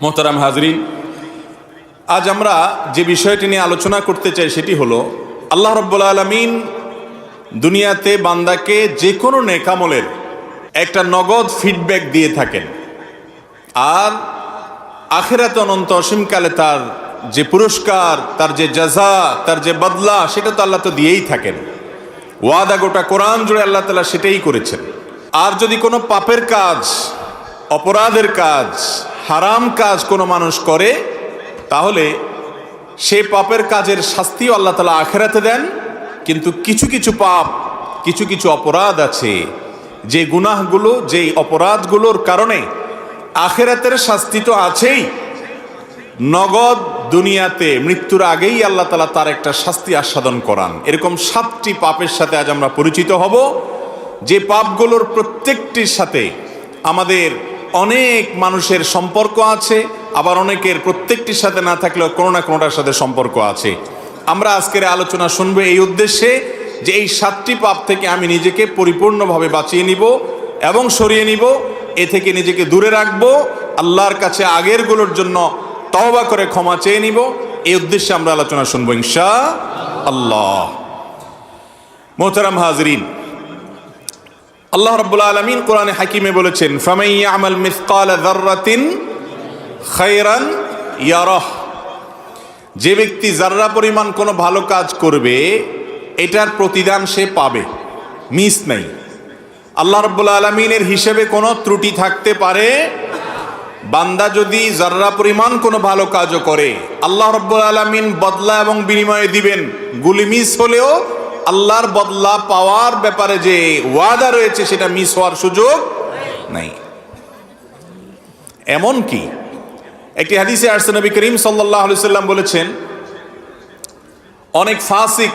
মোহতারাম হাজরিন, আজ আমরা যে বিষয়টি নিয়ে আলোচনা করতে চাই সেটি হলো আল্লাহ রাব্বুল আলামিন দুনিয়াতে বান্দাকে যে কোনো নেকামলের একটা নগদ ফিডব্যাক দিয়ে থাকেন, আর আখিরাতে অনন্ত অসীমকালে তার যে পুরস্কার, তার যে জাযা, তার যে বদলা, সেটা তো আল্লাহ তো দিয়েই থাকেন। ওয়াদা গোটা কোরআন জুড়ে আল্লাহ তাআলা সেটাই করেছেন। আর যদি কোনো পাপের কাজ, অপরাধের কাজ, হারাম কাজ কোনো মানুষ করে, তাহলে সেই পাপের কাজের শাস্তিও আল্লাহ তাআলা আখিরাতে দেন। কিন্তু কিছু কিছু পাপ, কিছু কিছু অপরাধ আছে, যে গুনাহগুলো, যেই অপরাধগুলোর কারণে আখিরাতের শাস্তি তো আছেই, নগদ দুনিয়াতে মৃত্যুর আগেই আল্লাহ তাআলা তার একটা শাস্তি আস্বাদন করান। এরকম 7টি পাপের সাথে আজ আমরা পরিচিত হব, যে পাপগুলোর প্রত্যেকটির সাথে আমাদের অনেক মানুষের সম্পর্ক আছে, আবার অনেকের প্রত্যেকটির সাথে না থাকলেও কোনো না কোনোটার সাথে সম্পর্ক আছে। আমরা আজকের আলোচনা শুনবো এই উদ্দেশ্যে যে এই 7টি পাপ থেকে আমি নিজেকে পরিপূর্ণভাবে বাঁচিয়ে নিব এবং সরিয়ে নিব, এ থেকে নিজেকে দূরে রাখবো, আল্লাহর কাছে আগেরগুলোর জন্য তওবা করে ক্ষমা চেয়ে নিব। এই উদ্দেশ্যে আমরা আলোচনা শুনবো ইনশাআল্লাহ। মোহতারাম হাজরিন, আল্লাহ রাব্বুল আলামিন কোরআনে হাকিমে বলেছেন, ফামান ইয়ামাল মিসকালা যাররাতিন খায়রান ইয়ারাহ। যে ব্যক্তি যাররা পরিমাণ কোনো ভালো কাজ করবে, এটার প্রতিদান সে পাবে, মিস নাই। আল্লাহ রাব্বুল আলামিনের হিসেবে কোনো ত্রুটি থাকতে পারে? বান্দা যদি যাররা পরিমাণ কোনো ভালো কাজও করে, আল্লাহ রাব্বুল আলামিন বদলা এবং বিনিময়ে দিবেন। গুলি মিস হলেও আল্লাহর বদলা পাওয়ার ব্যাপারে যে ওয়াদা রয়েছে, সেটা মিস হওয়ার সুযোগ নাই। এমন কি একটি হাদিসে আসছে, নবী করিম সাল্লাল্লাহু আলাইহি সাল্লাম বলেছেন, অনেক ফাসিক,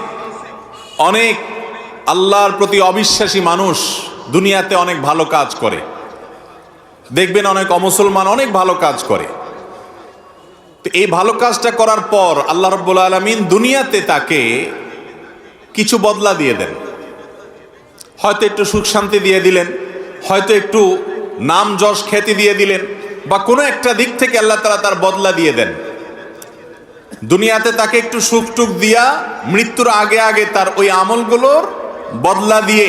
অনেক আল্লাহর প্রতি অবিশ্বাসী মানুষ দুনিয়াতে অনেক ভালো কাজ করে। দেখবেন অনেক অমুসলমান অনেক ভালো কাজ করে। তো এই ভালো কাজটা করার পর আল্লাহ রাব্বুল আলামিন দুনিয়াতে তাকে কিছু বদলা দিয়ে দেন। হয়তো একটু সুখ শান্তি দিয়ে দিলেন, হয়তো একটু নাম যশ খ্যাতি দিয়ে দিলেন, বা কোনো একটা দিক থেকে আল্লাহ তাআলা তার বদলা দিয়ে দেন। দুনিয়াতে তাকে একটু সুখ টুক দিয়া মৃত্যুর আগে আগে তার ওই আমলগুলোর বদলা দিয়ে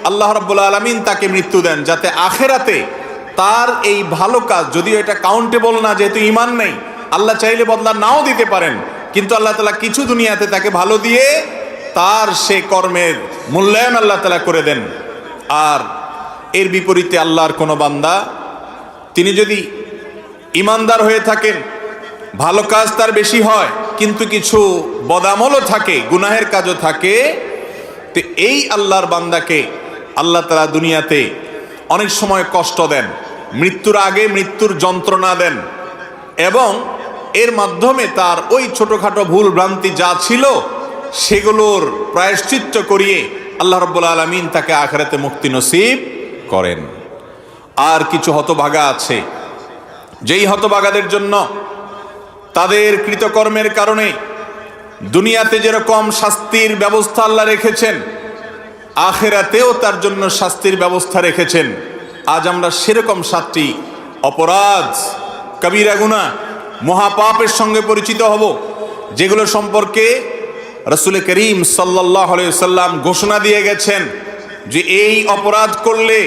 আল্লাহ রাব্বুল আলামিন তাকে মৃত্যু দেন, যাতে আখিরাতে তার এই ভালো কাজ, যদিও এটা কাউন্টেবল না, যেহেতু ঈমান নেই, আল্লাহ চাইলে বদলা নাও দিতে পারেন, কিন্তু আল্লাহ তাআলা কিছু দুনিয়াতে তাকে ভালো দিয়ে তার সে কর্মের মূল্যায়ন আল্লাহ তাআলা করে দেন। আর এর বিপরীতে আল্লাহর কোনো বান্দা, তিনি যদি ঈমানদার হয়ে থাকেন, ভালো কাজ তার বেশি হয়, কিন্তু কিছু বদামলও থাকে, গুনাহের কাজও থাকে, তো এই আল্লাহর বান্দাকে আল্লাহ তাআলা দুনিয়াতে অনেক সময় কষ্ট দেন, মৃত্যুর আগে মৃত্যুর যন্ত্রণা দেন, এবং এর মাধ্যমে তার ওই ছোটখাটো ভুল ভ্রান্তি যা ছিল সেগুলোর প্রায়শ্চিত্ত করিয়ে আল্লাহ রাব্বুল আলামিন তাকে আখিরাতে মুক্তি নসিব করেন। আর কিছু হতভাগা আছে, যেই হতভাগাদের জন্য তাদের কৃতকর্মের কারণে দুনিয়াতে যেরকম শাস্তির ব্যবস্থা আল্লাহ রেখেছেন, আখিরাতেও তার জন্য শাস্তির ব্যবস্থা রেখেছেন। আজ আমরা সেরকম 7টি অপরাধ, কবিরা গুনাহ, মহাপাপের সঙ্গে পরিচিত হব, যেগুলো সম্পর্কে রাসূল করিম সাল্লাল্লাহু আলাইহি ওয়াসাল্লাম ঘোষণা দিয়ে গেছেন যে এই অপরাধ করলে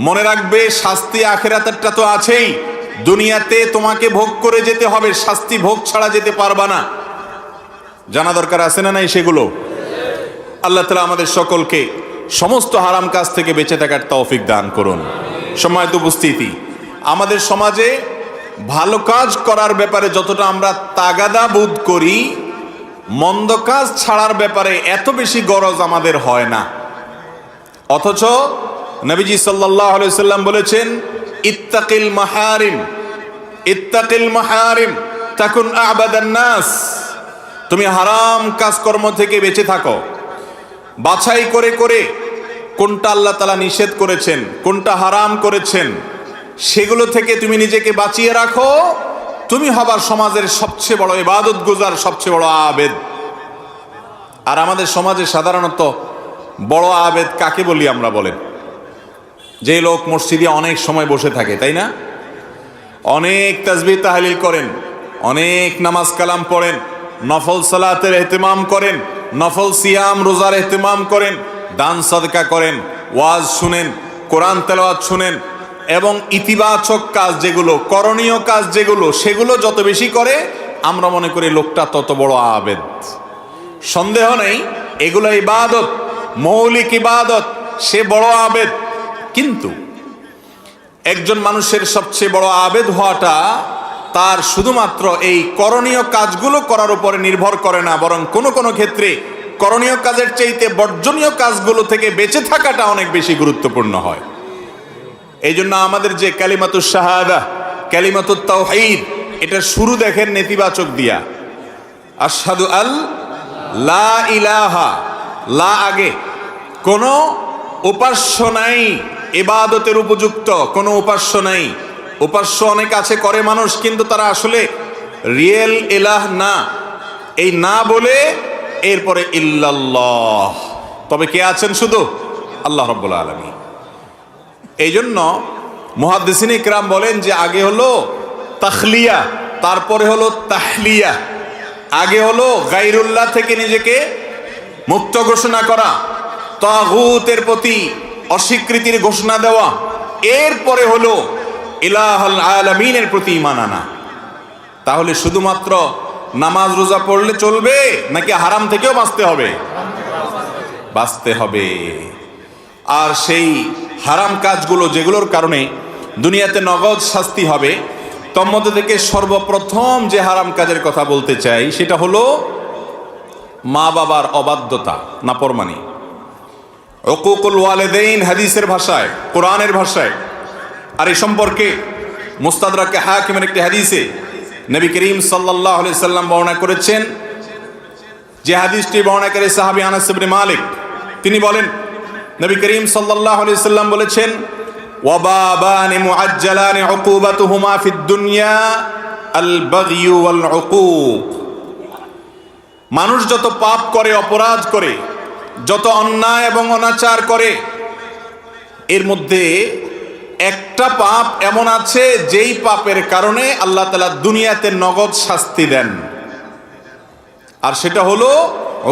মনে রাখবে শাস্তি আখিরাতেরটা তো আছেই, দুনিয়াতে তোমাকে ভোগ করে যেতে হবে, শাস্তি ভোগ ছাড়া যেতে পারবা না। জানা দরকার আছে না নাই সেগুলো? আল্লাহ তাআলা আমাদের সকলকে সমস্ত হারাম কাজ থেকে বেঁচে থাকার তৌফিক দান করুন। সম্মানিত উপস্থিতি, আমাদের সমাজে ভালো কাজ করার ব্যাপারে যতটা আমরা তাগাদা বোধ করি, মন্দ কাজ ছাড়ার ব্যাপারে এত বেশি গরজ আমাদের হয় না। অথচ নবীজি সাল্লাল্লাহু আলাইহি সাল্লাম বলেছেন, ইত্তাকিল মাহারিম, ইত্তাকিল মাহারিম তাকুন আ'বাদান নাস। তুমি হারাম কাজকর্ম থেকে বেঁচে থাকো, বাছাই করে করে কোনটা আল্লাহ তাআলা নিষেধ করেছেন, কোনটা হারাম করেছেন, সেগুলো থেকে তুমি নিজেকে বাঁচিয়ে রাখো। তুমি হবা সমাজের সবচেয়ে বড় ইবাদত গুজার, সবচেয়ে বড় আবেদ। আর আমাদের সমাজে সাধারণত বড় আবেদ কাকে বলি আমরা? বলেন, যে লোক মসজিদে অনেক সময় বসে থাকে, তাই না? অনেক তাসবিহ তাহলিল করেন, অনেক নামাজ কালাম পড়েন, নফল সালাতের ইহতিমাম করেন, নফল সিয়াম রোজার ইহতিমাম করেন, দান সাদকা করেন, ওয়াজ শুনেন, কোরআন তেলাওয়াত শুনেন, এবং ইতিবাচক কাজ যেগুলো, করণীয় কাজ যেগুলো, সেগুলো যত বেশি করে আমরা মনে করি লোকটা তত বড় আবেদ। সন্দেহ নেই এগুলো ইবাদত, মৌলিক ইবাদত, সে বড় আবেদ। কিন্তু একজন মানুষের সবচেয়ে বড় আবেদ হওয়াটা তার শুধুমাত্র এই করণীয় কাজগুলো করার উপরে নির্ভর করে না, বরং কোনো কোনো ক্ষেত্রে করণীয় কাজের চাইতে বর্জনীয় কাজগুলো থেকে বেঁচে থাকাটা অনেক বেশি গুরুত্বপূর্ণ হয়। এই জন্য আমাদের যে কালিমাতুশ শাহাদা, কালিমাতুত তাওহীদ, এটা শুরু দেখেন নেতিবাচক দিয়া, আশহাদু আল লা ইলাহা, লা আগে, কোনো উপাস্য নাই ইবাদতের উপযুক্ত, কোনো উপাস্য নাই। উপাস্য অনেক আছে করে মানুষ, কিন্তু তারা আসলে রিয়েল ইলাহ না। এই না বলে এরপরে ইল্লাল্লাহ, তবে কে আছেন? শুধু আল্লাহ রাব্বুল আলামিন। এই জন্য মুহাদ্দিসিন ইকরাম বলেন যে আগে হলো তাখলিয়া, তারপরে হলো তাহলিয়া। আগে হলো গায়রুল্লাহ থেকে নিজেকে মুক্ত ঘোষণা করা, তাগুতের প্রতি অস্বীকৃতির ঘোষণা দেওয়া, এরপরে হলো ইলাহুল আলামিনের প্রতি ঈমান আনা। তাহলে শুধুমাত্র নামাজ রোজা পড়লে চলবে নাকি হারাম থেকেও বাঁচতে হবে? বাঁচতে হবে। আর সেই হারাম কাজগুলো যেগুলোর কারণে দুনিয়াতে নগদ শাস্তি হবে, তোর মধ্যে থেকে সর্বপ্রথম যে হারাম কাজের কথা বলতে চাই সেটা হলো মা বাবার অবাধ্যতা, নাফরমানি। উকুকুল ওয়ালিদাইন হাদিসের ভাষায়, কোরআনের ভাষায়। আর এই সম্পর্কে মুস্তাদরাকে হাকিমের একটি হাদিসে নবী করিম সাল্লাল্লাহু আলাইহি সাল্লাম বর্ণনা করেছেন, যে হাদিসটি বর্ণনাকারী সাহাবী আনাস ইবনে মালিক, তিনি বলেন নবী করিম সাল্লাল্লাহু আলাইহি সাল্লাম বলেছেন, ওয়া বাবানি মুআজ্জালানি উকুবাতুহুমা ফিদ দুনিয়া আল বাগয়ু ওয়াল উকুক। মানুষ যত পাপ করে, অপরাধ করে, যত অন্যায় এবং অনাচার করে, এর মধ্যে একটা পাপ এমন আছে যেই পাপের কারণে আল্লাহ তাআলা দুনিয়াতে নগদ শাস্তি দেন, আর সেটা হলো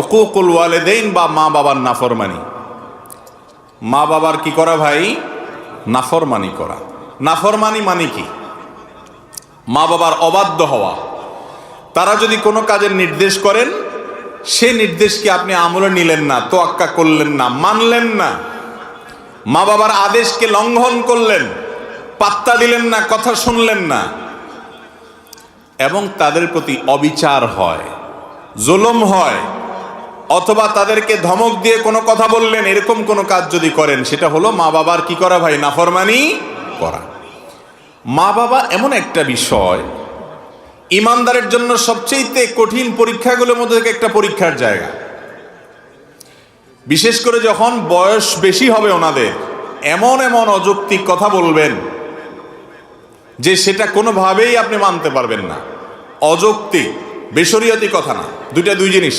উকুকুল ওয়ালিদাইন, বা মা বাবার নাফরমানি। মা বাবার কি করা ভাই? নাফরমানি করা। নাফরমানি মানে কি? মা বাবার অবাধ্য হওয়া। তারা যদি কোনো কাজের নির্দেশ করেন, সে নির্দেশকে আপনি আমলে নিলেন না, তোয়াক্কা করলেন না, মানলেন না, মা বাবার আদেশকে লঙ্ঘন করলেন, পাত্তা দিলেন না, কথা শুনলেন না, এবং তাদের প্রতি অবিচার হয়, জুলুম হয়, অথবা তাদেরকে ধমক দিয়ে কোনো কথা বললেন, এরকম কোনো কাজ যদি করেন, সেটা হলো মা বাবার কি করা ভাই? নাফরমানি করা। মা বাবা এমন একটা বিষয়, ইমানদারের জন্য সবচেয়ে কঠিন পরীক্ষাগুলোর মধ্যে থেকে একটা পরীক্ষার জায়গা। বিশেষ করে যখন বয়স বেশি হবে ওনাদের, এমন এমন অযৌক্তিক কথা বলবেন যে সেটা কোনোভাবেই আপনি মানতে পারবেন না। অযৌক্তিক, বেশরিয়তি কথা না, দুইটা দুই জিনিস।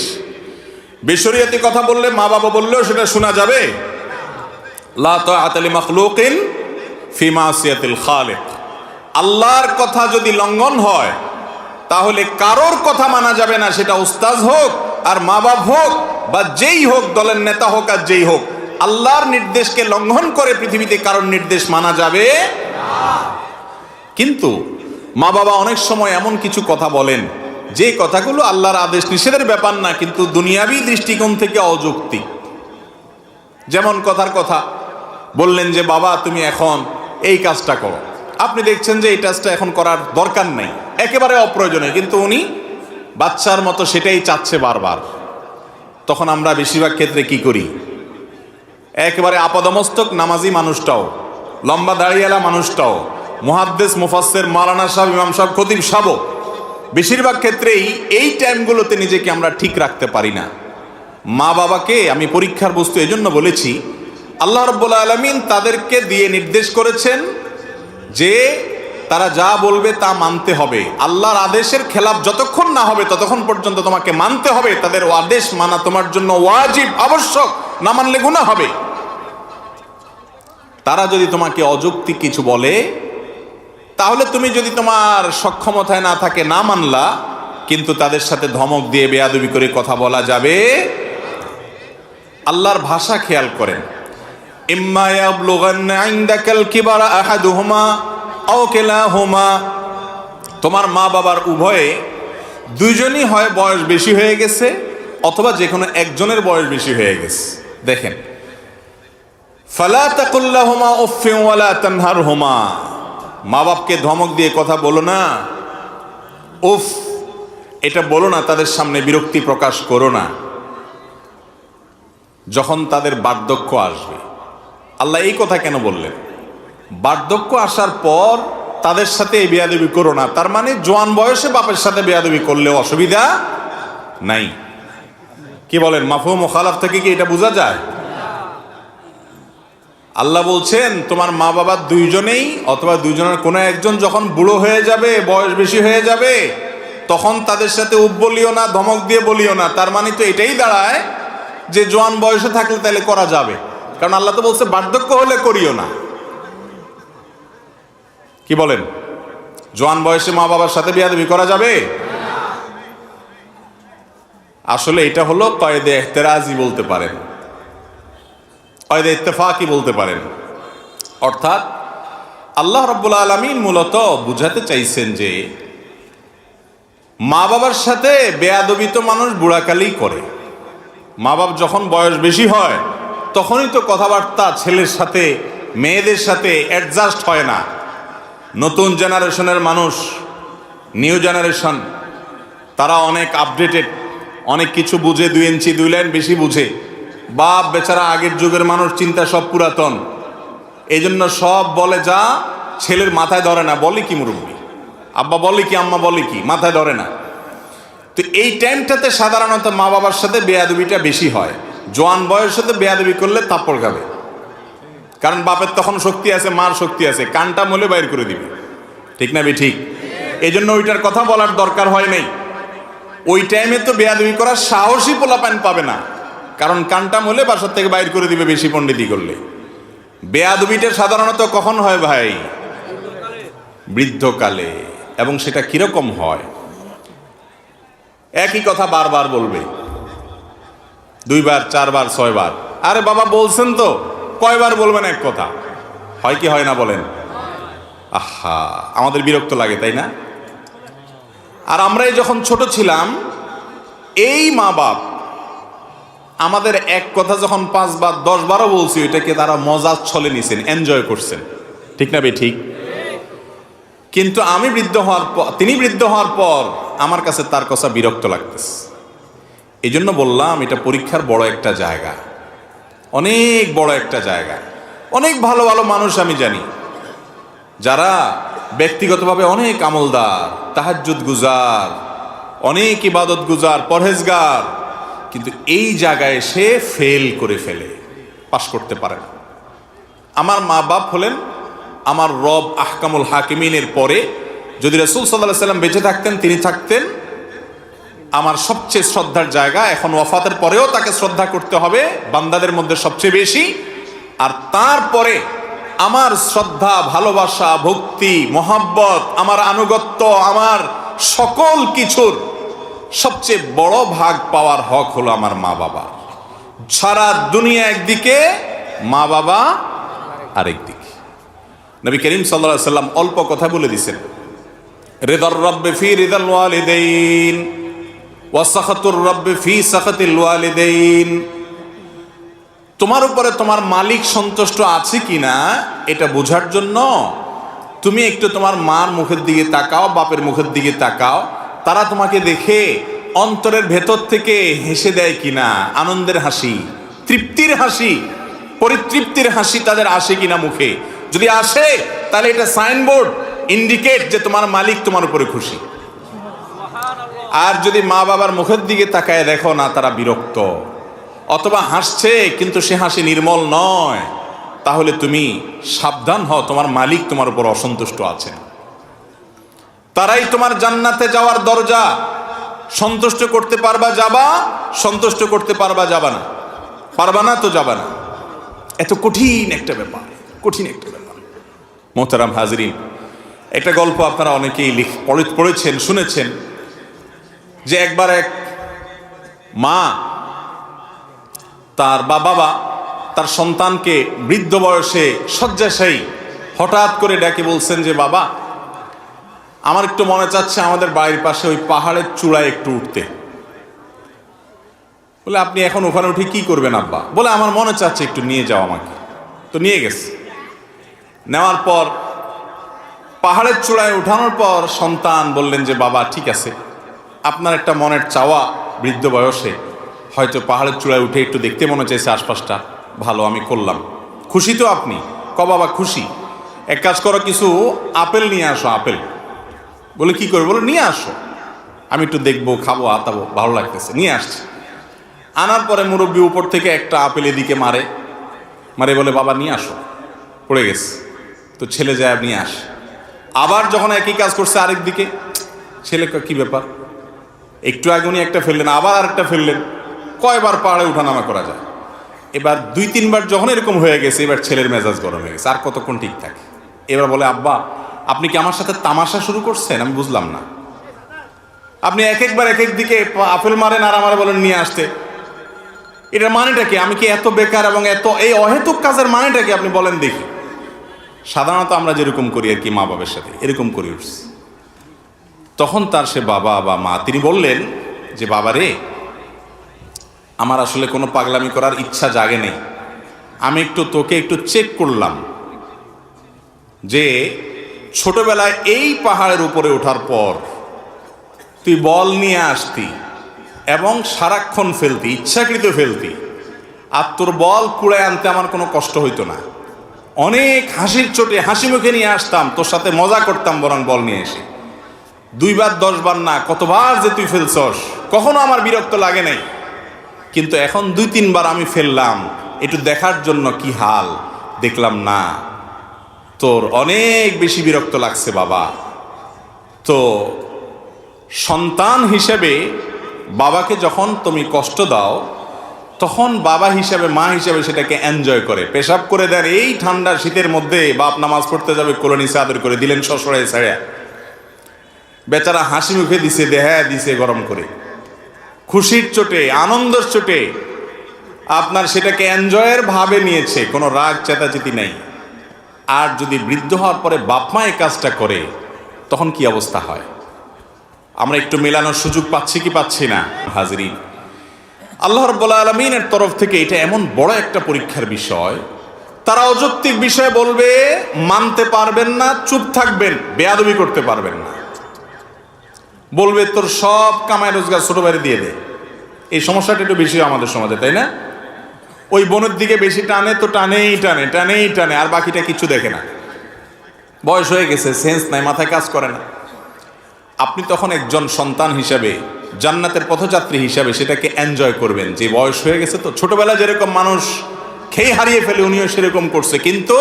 বেশরিয়তি কথা বললে, মা বাবা বললেও সেটা শোনা যাবে। লা তাআতা লি মাখলুকিন ফি মাসিয়াতিল খালিক। আল্লাহর কথা যদি লঙ্ঘন হয়, তাহলে কারোর কথা মানা যাবে না, সেটা উস্তাদ হোক আর মা বাপ হোক, বা যেই হোক, দলের নেতা হোক আর যেই হোক। আল্লাহর নির্দেশকে লঙ্ঘন করে পৃথিবীতে কারোর নির্দেশ মানা যাবে না। কিন্তু মা বাবা অনেক সময় এমন কিছু কথা বলেন যে কথাগুলো আল্লাহর আদেশ নিষেধের ব্যাপার না, কিন্তু দুনিয়াবী দৃষ্টিকোণ থেকে অযৌক্তিক। যেমন কথার কথা বললেন যে বাবা তুমি এখন এই কাজটা করো, আপনি দেখছেন যে এই কাজটা এখন করার দরকার নেই, একেবারে অপ্রয়োজনীয়, কিন্তু উনি বাচ্চার মতো সেটাই চাচ্ছে বারবার। তখন আমরা বেশিরভাগ ক্ষেত্রে কি করি? একেবারে আপাদমস্তক নামাজি মানুষটাও, লম্বা দাড়িওয়ালা মানুষটাও, মুহাদ্দিস মুফাসসির মাওলানা সাহেব, ইমাম সাহেব, খতিব সাহেব, বেশিরভাগ ক্ষেত্রেই এই টাইমগুলোতে নিজেকে আমরা ঠিক রাখতে পারি না। মা বাবাকে আমি পরীক্ষার বস্তু এজন্য বলেছি, আল্লাহ রাব্বুল আলামিন তাদেরকে দিয়ে নির্দেশ করেছেন যে তারা যা বলবে তা মানতে হবে। আল্লাহর আদেশের খেলাফ যতক্ষণ না হবে ততক্ষণ পর্যন্ত তোমাকে মানতে হবে। তাদের আদেশ মানা তোমার জন্য ওয়াজিব, আবশ্যক, না মানলে গুনাহ হবে। তারা যদি তোমাকে অযৌক্তিক কিছু বলে, তাহলে তুমি যদি তোমার সক্ষমতায় না থাকে না মানলা, কিন্তু তাদের সাথে ধমক দিয়ে বেয়াদবি করে কথা বলা যাবে। আল্লাহর ভাষা খেয়াল করেন, ইম্মা ইয়াবলুগান্না ইনদাকাল কিবারা আহাদুহুমা আও কিলাহুমা, তোমার মা বাবার উভয়ে দুইজনই হয় বয়স বেশি হয়ে গেছে অথবা যে কোনো একজনের বয়স বেশি হয়ে গেছে। দেখেন, ফালা তাকুল লাহুমা উফফিন ওয়ালা তানহারহুমা, মা বাপকে ধমক দিয়ে কথা বলো না, উফ এটা বলো না, তাদের সামনে বিরক্তি প্রকাশ করো না যখন তাদের বার্ধক্য আসবে। আল্লাহ এই কথা কেন বললেন? বার্ধক্য আসার পর তাদের সাথে এই বেয়াদবি করো না, তার মানে জোয়ান বয়সে বাপের সাথে বেয়াদবি করলেও অসুবিধা নাই। কি বলেন, মাফহুম মুখালাফ থেকে কি এটা বোঝা যায়? আল্লাহ বলছেন তোমার মা বাবা দুইজনেই অথবা দুইজনের কোনো একজন যখন বুড়ো হয়ে যাবে, বয়স বেশি হয়ে যাবে, তখন তাদের সাথে উপ বলিও না, ধমক দিয়ে বলিও না। তার মানে তো এটাই দাঁড়ায় যে জোয়ান বয়সে থাকলে তাহলে করা যাবে, কারণ আল্লাহ তো বলছে বার্ধক্য হলে করিও না। কি বলেন, জোয়ান বয়সে মা বাবার সাথে বেয়াদবি করা যাবে? আসলে এটা হলো কয়েদে ইহতেরাজি বলতে পারেন, কয়েদে ইত্তেফাকি বলতে পারেন। অর্থাৎ আল্লাহ রাব্বুল আলামিন মূলত বুঝাতে চাইছেন যে মা বাবার সাথে বেয়াদবি তো মানুষ বুড়াকালেই করে। মা বাপ যখন বয়স বেশি হয় তখনই তো কথাবার্তা ছেলের সাথে মেয়েদের সাথে অ্যাডজাস্ট হয় না। নতুন জেনারেশনের মানুষ, নিউ জেনারেশন, তারা অনেক আপডেটেড, অনেক কিছু বুঝে, 2 ইঞ্চি 2 লাইন বেশি বুঝে। বাপ বেচারা আগের যুগের মানুষ, চিন্তা সব পুরাতন, এই জন্য সব বলে যা ছেলের মাথায় ধরে না। বলে কি মুরব্বী, আব্বা বলে কি, আম্মা বলে কি, মাথায় ধরে না। তো এই টাইমটাতে সাধারণত মা বাবার সাথে বেয়াদবিটা বেশি হয়। জোয়ান বয়সের সাথে বেয়াদবি করলে থাপ্পড় খাবে, কারণ বাপের তখন শক্তি আছে, মার শক্তি আছে, কানটা মলে বাইর করে দিবে। ঠিক না ঠিক? এই জন্য ওইটার কথা বলার দরকার হয় নাই। ওই টাইমে তো বেয়াদবি করার সাহসী পোলাপান পাবে না, কারণ কানটা মলে বাসার থেকে বাইর করে দিবে বেশি পণ্ডিতি করলে। বেয়াদবিটা সাধারণত কখন হয় ভাই? বৃদ্ধকালে। এবং সেটা কিরকম হয়? একই কথা বারবার বলবে, 2 বার 4 বার 6 বার। আরে বাবা বলছেন তো, কয়বার বলবেন এক কথা? হয় কি হয় না বলেন? আহা, আমাদের বিরক্ত লাগে, তাই না? আর আমরাই যখন ছোট ছিলাম, এই মা বাপ আমাদের এক কথা যখন 5 বার 10 বারও বলছি, ওইটাকে তারা মজার ছলে নিছেন, এনজয় করছেন। ঠিক না ঠিক? কিন্তু আমি বৃদ্ধ হওয়ার পর, তিনি বৃদ্ধ হওয়ার পর আমার কাছে তার কথা বিরক্ত লাগতেছে। এই জন্য বললাম এটা পরীক্ষার বড় একটা জায়গা, অনেক বড় একটা জায়গা। অনেক ভালো ভালো মানুষ আমি জানি যারা ব্যক্তিগতভাবে অনেক আমলদার, তাহাজ্জুদ গুজার, অনেক ইবাদত গুজার, পরহেজগার, কিন্তু এই জায়গায় সে ফেল করে ফেলে, পাশ করতে পারে না। আমার মা বাপ হলেন আমার রব আহকামুল হাকিমিনের পরে। যদি রাসূল সাল্লাল্লাহু আলাইহি সাল্লাম বেঁচে থাকতেন, তিনি থাকতেন আমার সবচেয়ে শ্রদ্ধার জায়গা। এখন ওয়াফাতের পরেও তাকে শ্রদ্ধা করতে হবে বান্দাদের মধ্যে সবচেয়ে বেশি। আর তারপরে আমার শ্রদ্ধা, ভালোবাসা, ভক্তি, মহাব্বত, আমার আনুগত্য, আমার সকল কিছুর সবচেয়ে বড় ভাগ পাওয়ার হক হলো আমার মা বাবা। সারা দুনিয়া একদিকে, মা বাবা আরেকদিকে। নবী করিম সাল্লাল্লাহু আলাইহি সাল্লাম অল্প কথা বলে দিয়েছেন, রিদার রাব্বি ফি রিদাল ওয়ালিদাইন ওয়া সাখাতুর রাব্বি ফি সাখাতিল ওয়ালিদাইন। তোমার উপরে তোমার মালিক সন্তুষ্ট আছে কিনা এটা বোঝার জন্য তুমি একটু তোমার মার মুখের দিকে তাকাও, বাপের মুখের দিকে তাকাও। তারা তোমাকে দেখে অন্তরের ভেতর থেকে হেসে দেয় কিনা, আনন্দের হাসি, তৃপ্তির হাসি, পরিতৃপ্তির হাসি তাদের আসে কিনা মুখে। যদি আসে তাহলে এটা সাইনবোর্ড, ইন্ডিকেট যে তোমার মালিক তোমার উপরে খুশি। আর যদি মা বাবার মুখের দিকে তাকায় দেখো না তারা বিরক্ত অথবা হাসছে কিন্তু সে হাসি নির্মল নয়, তাহলে তুমি সাবধান হও, তোমার মালিক তোমার উপর অসন্তুষ্ট আছেন। তারাই তোমার জান্নাতে যাওয়ার দরজা। সন্তুষ্ট করতে পারবা যাবা, সন্তুষ্ট করতে পারবা যাবা না, পারবা না তো যাবা না। এত কঠিন একটা ব্যাপার, কঠিন একটা ব্যাপার। মোহতারাম হাজরিন, একটা গল্প আপনারা অনেকেই পড়েছেন, শুনেছেন, যে একবার এক মা বাবা তার সন্তানকে বৃদ্ধ বয়সে শয্যাশায়ী হঠাৎ করে ডেকে বলছেন যে বাবা, আমার একটু মনে চাচ্ছে আমাদের বাড়ির পাশে ওই পাহাড়ের চূড়ায় একটু উঠতে। বলে আপনি এখন ওখানে উঠে কি করবেন আব্বা? বলে আমার মনে চাচ্ছে একটু নিয়ে যাও আমাকে। তো নিয়ে গেছে। নেওয়ার পর পাহাড়ের চূড়ায় উঠানোর পর সন্তান বললেন যে বাবা ঠিক আছে, আপনার একটা মনের চাওয়া, বৃদ্ধ বয়সে হয়তো পাহাড়ের চূড়ায় উঠে একটু দেখতে মনে চাইছে আশপাশটা, ভালো, আমি করলাম। খুশি তো আপনি? বাবা খুশি। এক কাজ করো, কিছু আপেল নিয়ে আসো। আপেল। বলে কি করবে? বলে নিয়ে আসো, আমি একটু দেখবো, খাবো, আতাবো, ভালো লাগতেছে। নিয়ে আসছে। আনার পরে মুরব্বী উপর থেকে একটা আপেল এদিকে মারে বলে বাবা নিয়ে আসো, পড়ে গেছে। তো ছেলে যায় নিয়ে আসে। আবার যখন একই কাজ করছে আরেক দিকে, ছেলে কি ব্যাপার, একটু আগে উনি একটা ফেললেন, আবার আরেকটা ফেললেন, কয়বার পাহাড়ে উঠানামা করা যায়? এবার 2-3 বার যখন এরকম হয়ে গেছে, এবার ছেলের মেজাজ গরম হয়ে গেছে, আর কতক্ষণ ঠিক থাকে। এবার বলে আব্বা, আপনি কি আমার সাথে তামাশা শুরু করছেন? আমি বুঝলাম না। আপনি একবার এক এক দিকে আপেল মারেন আর আমারে বলেন নিয়ে আসতে, এটার মানেটা কি? আমি কি এত বেকার এবং এত এই অহেতুক কাজের মানেটা কি আপনি বলেন দেখি। সাধারণত আমরা যেরকম করি আর কি, মা বাবার সাথে এরকম করি উঠছি। তখন তার সে বাবা বা মা তিনি বললেন যে বাবা রে, আমার আসলে কোনো পাগলামি করার ইচ্ছা জাগে নেই, আমি তোকে একটু চেক করলাম যে ছোটবেলায় এই পাহাড়ের উপরে ওঠার পর তুই বল নিয়ে আসতি এবং সারাক্ষণ ফেলতি, ইচ্ছাকৃত ফেলতি, আর তোর বল কুড়ায় আনতে আমার কোনো কষ্ট হইতো না, অনেক হাসির চোটে হাসি মুখে নিয়ে আসতাম, তোর সাথে মজা করতাম বরং বল নিয়ে এসে। 2 বার 10 বার না, কতবার যে তুই ফেলছস, কখনো আমার বিরক্ত লাগে নাই। কিন্তু এখন 2-3 বার আমি ফেললাম একটু দেখার জন্য কি হাল, দেখলাম না, তোর অনেক বেশি বিরক্ত লাগছে বাবা। তো সন্তান হিসেবে বাবাকে যখন তুমি কষ্ট দাও, তখন বাবা হিসাবে, মা হিসাবে সেটাকে এনজয় করে, পেশাব করে দেন এই ঠান্ডা শীতের মধ্যে, বাপ নামাজ পড়তে যাবে কোলে নিচে আদর করে দিলেন শ্বশুরে ছেড়ে, বেচারা হাসি মুখে দিছে, দেহা দিছে গরম করে, খুশির চোটে, আনন্দের চোটে আপনার সেটাকে এনজয়ের ভাবে নিয়েছে, কোনো রাগ চেতাচেতি নাই। আর যদি বৃদ্ধ হওয়ার পরে বাপ মা এই কাজটা করে, তখন কি অবস্থা হয়? আমরা একটু মেলানোর সুযোগ পাচ্ছি কি পাচ্ছি না? হাজরিন, আল্লাহ রাব্বুল আলামিনের তরফ থেকে এটা এমন বড় একটা পরীক্ষার বিষয়। তারা অযৌক্তিক বিষয় বলবে, মানতে পারবেন না, চুপ থাকবেন, বেয়াদবি করতে পারবেন না, বলবে তোর সব কামাই রোজগার ছোট ভাইরে দিয়ে দে। এই সমস্যাটা একটু বেশি আমাদের সমাজে, তাই না? ওই বোনের দিকে বেশি টানে তো টানেই টানে, আর বাকিটা কিছু দেখে না, বয়স হয়ে গেছে, সেন্স নাই, মাথায় কাজ করে না। আপনি তখন একজন সন্তান হিসাবে, জান্নাতের পথযাত্রী হিসাবে সেটাকে এনজয় করবেন, যে বয়স হয়ে গেছে তো, ছোটবেলা যেরকম মানুষ খেয়ে হারিয়ে ফেলে, উনিও সেরকম করছে, কিন্তু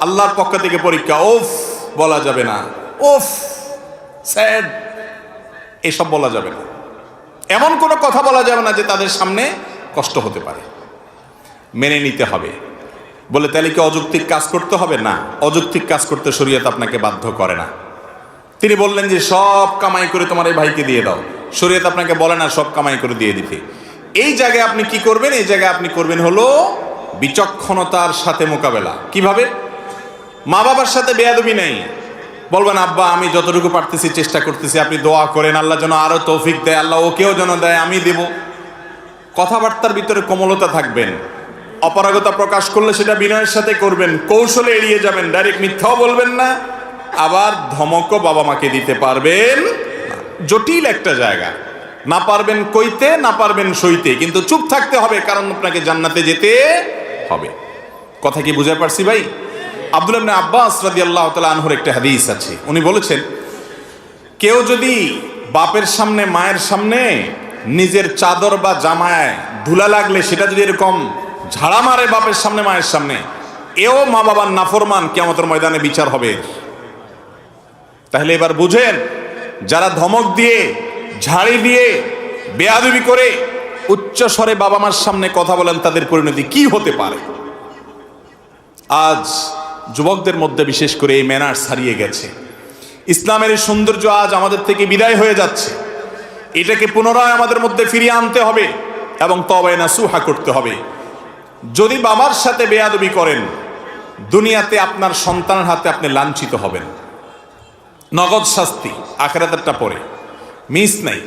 আল্লাহর পক্ষ থেকে পরীক্ষা, ওফ বলা যাবে না, ওফ স্যাড, এসব বলা যাবে না, এমন কোনো কথা বলা যাবে না যে তাদের সামনে কষ্ট হতে পারে, মেনে নিতে হবে। বলে তাহলে কি অযৌক্তিক কাজ করতে হবে? না, অযৌক্তিক কাজ করতে শরীয়ত আপনাকে বাধ্য করে না। তিনি বললেন যে সব কামাই করে তোমার এই ভাইকে দিয়ে দাও, শরীয়ত আপনাকে বলে না সব কামাই করে দিয়ে দিতে। এই জায়গায় আপনি কি করবেন? এই জায়গায় আপনি করবেন হলো বিচক্ষণতার সাথে মোকাবেলা। কিভাবে? মা বাবার সাথে বেয়াদবি নেই, বলবেন আব্বা আমি যতটুকু পারতেছি চেষ্টা করতেছি, আপনি দোয়া করেন আল্লাহ যেন আরো তৌফিক দেয়, আল্লাহ ওকেও যেন দেয়, আমি দেব। কথাবার্তার ভিতরে কোমলতা থাকবেন, অপারগতা প্রকাশ করলে সেটা বিনয়ের সাথে করবেন, কৌশলে এড়িয়ে যাবেন, ডাইরেক্ট মিথ্যাও বলবেন না, আবার ধমকও বাবা মাকে দিতে পারবেন। জটিল একটা জায়গা, না পারবেন কইতে, না পারবেন সইতে, কিন্তু চুপ থাকতে হবে, কারণ আপনাকে জান্নাতে যেতে হবে। কথা কি বুঝাতে পারছি ভাই? আব্দুল্লাহ ইবনে আব্বাস রাদিয়াল্লাহু তাআলা আনহুর একটা হাদিস আছে, উনি বলেছেন কেউ যদি বাপের সামনে, মায়ের সামনে নিজের চাদর বা জামায় ধুলা লাগলে সেটা যদি এরকম ঝাড়া মারে বাপের সামনে, মায়ের সামনে, এও মা বাবার নাফরমান, কিয়ামতের ময়দানে বিচার হবে। তাহলে এবার বুঝেন, যারা ধমক দিয়ে, ঝাড়ি দিয়ে, বেয়াদবি করে উচ্চ স্বরে বাবা মার সামনে কথা বলেন, তাদের পরিণতি কি হতে পারে? আজ যুবকদের মধ্যে বিশেষ করে এই ম্যানার্স হারিয়ে গেছে। ইসলামের এই সৌন্দর্য আজ আমাদের থেকে বিদায় হয়ে যাচ্ছে। এটাকে পুনরায় আমাদের মধ্যে ফিরিয়ে আনতে হবে এবং তওবা নাসুহা করতে হবে। যদি বাবার সাথে বেয়াদবি করেন, দুনিয়াতে আপনার সন্তানের হাতে আপনি লাঞ্ছিত হবেন, নগদ শাস্তি, আখিরাতেরটা পরে মিস নাই।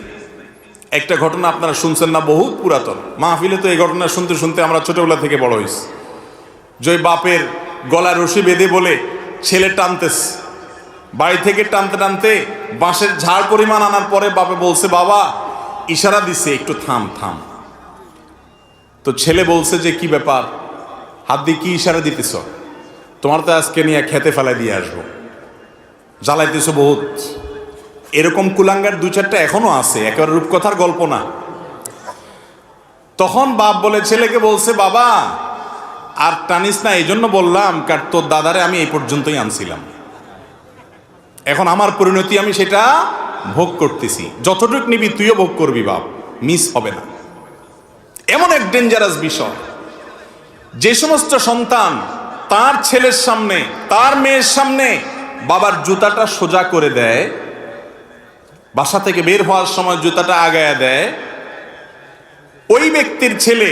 একটা ঘটনা আপনারা শুনছেন না, বহুত পুরাতন মাহফিলে তো এই ঘটনা শুনতে শুনতে আমরা ছোটবেলা থেকে বড় হয়েছি। যে বাপের গলায় রশি বেঁধে বলে ছেলে টানতেছে, বাড়ি থেকে টানতে টানতে বাঁশের ঝাড় পরিমাণ আনার পরে বাপে বলছে, বাবা ইশারা দিছে একটু থাম থাম। তো ছেলে বলছে যে কি ব্যাপার, হাত দিয়ে কি ইশারা দিতেছ? তোমার তো আজকে নিয়ে খেতে ফেলাই দিয়ে আসবো, জ্বালাইতেছ বহুত। এরকম কুলাঙ্গার দু চারটা এখনো আছে, একেবারে রূপকথার গল্প না। তখন বাপ বলে ছেলেকে বলছে, বাবা আর টানিস না, এই জন্য বললাম কার তোর দাদারে আমি এই পর্যন্তই আনছিলাম, এখন আমার পরিণতি আমি সেটা ভোগ করতেছি, যতটুক নিবি তুইও ভোগ করবি বাপ, মিস হবে না। এমন এক ডেঞ্জারাস বিষয়, যে সমস্ত সন্তান তার ছেলের সামনে তার মেয়ের সামনে বাবার জুতাটা সোজা করে দেয়, বাসা থেকে বের হওয়ার সময় জুতাটা আগায়া দেয়, ওই ব্যক্তির ছেলে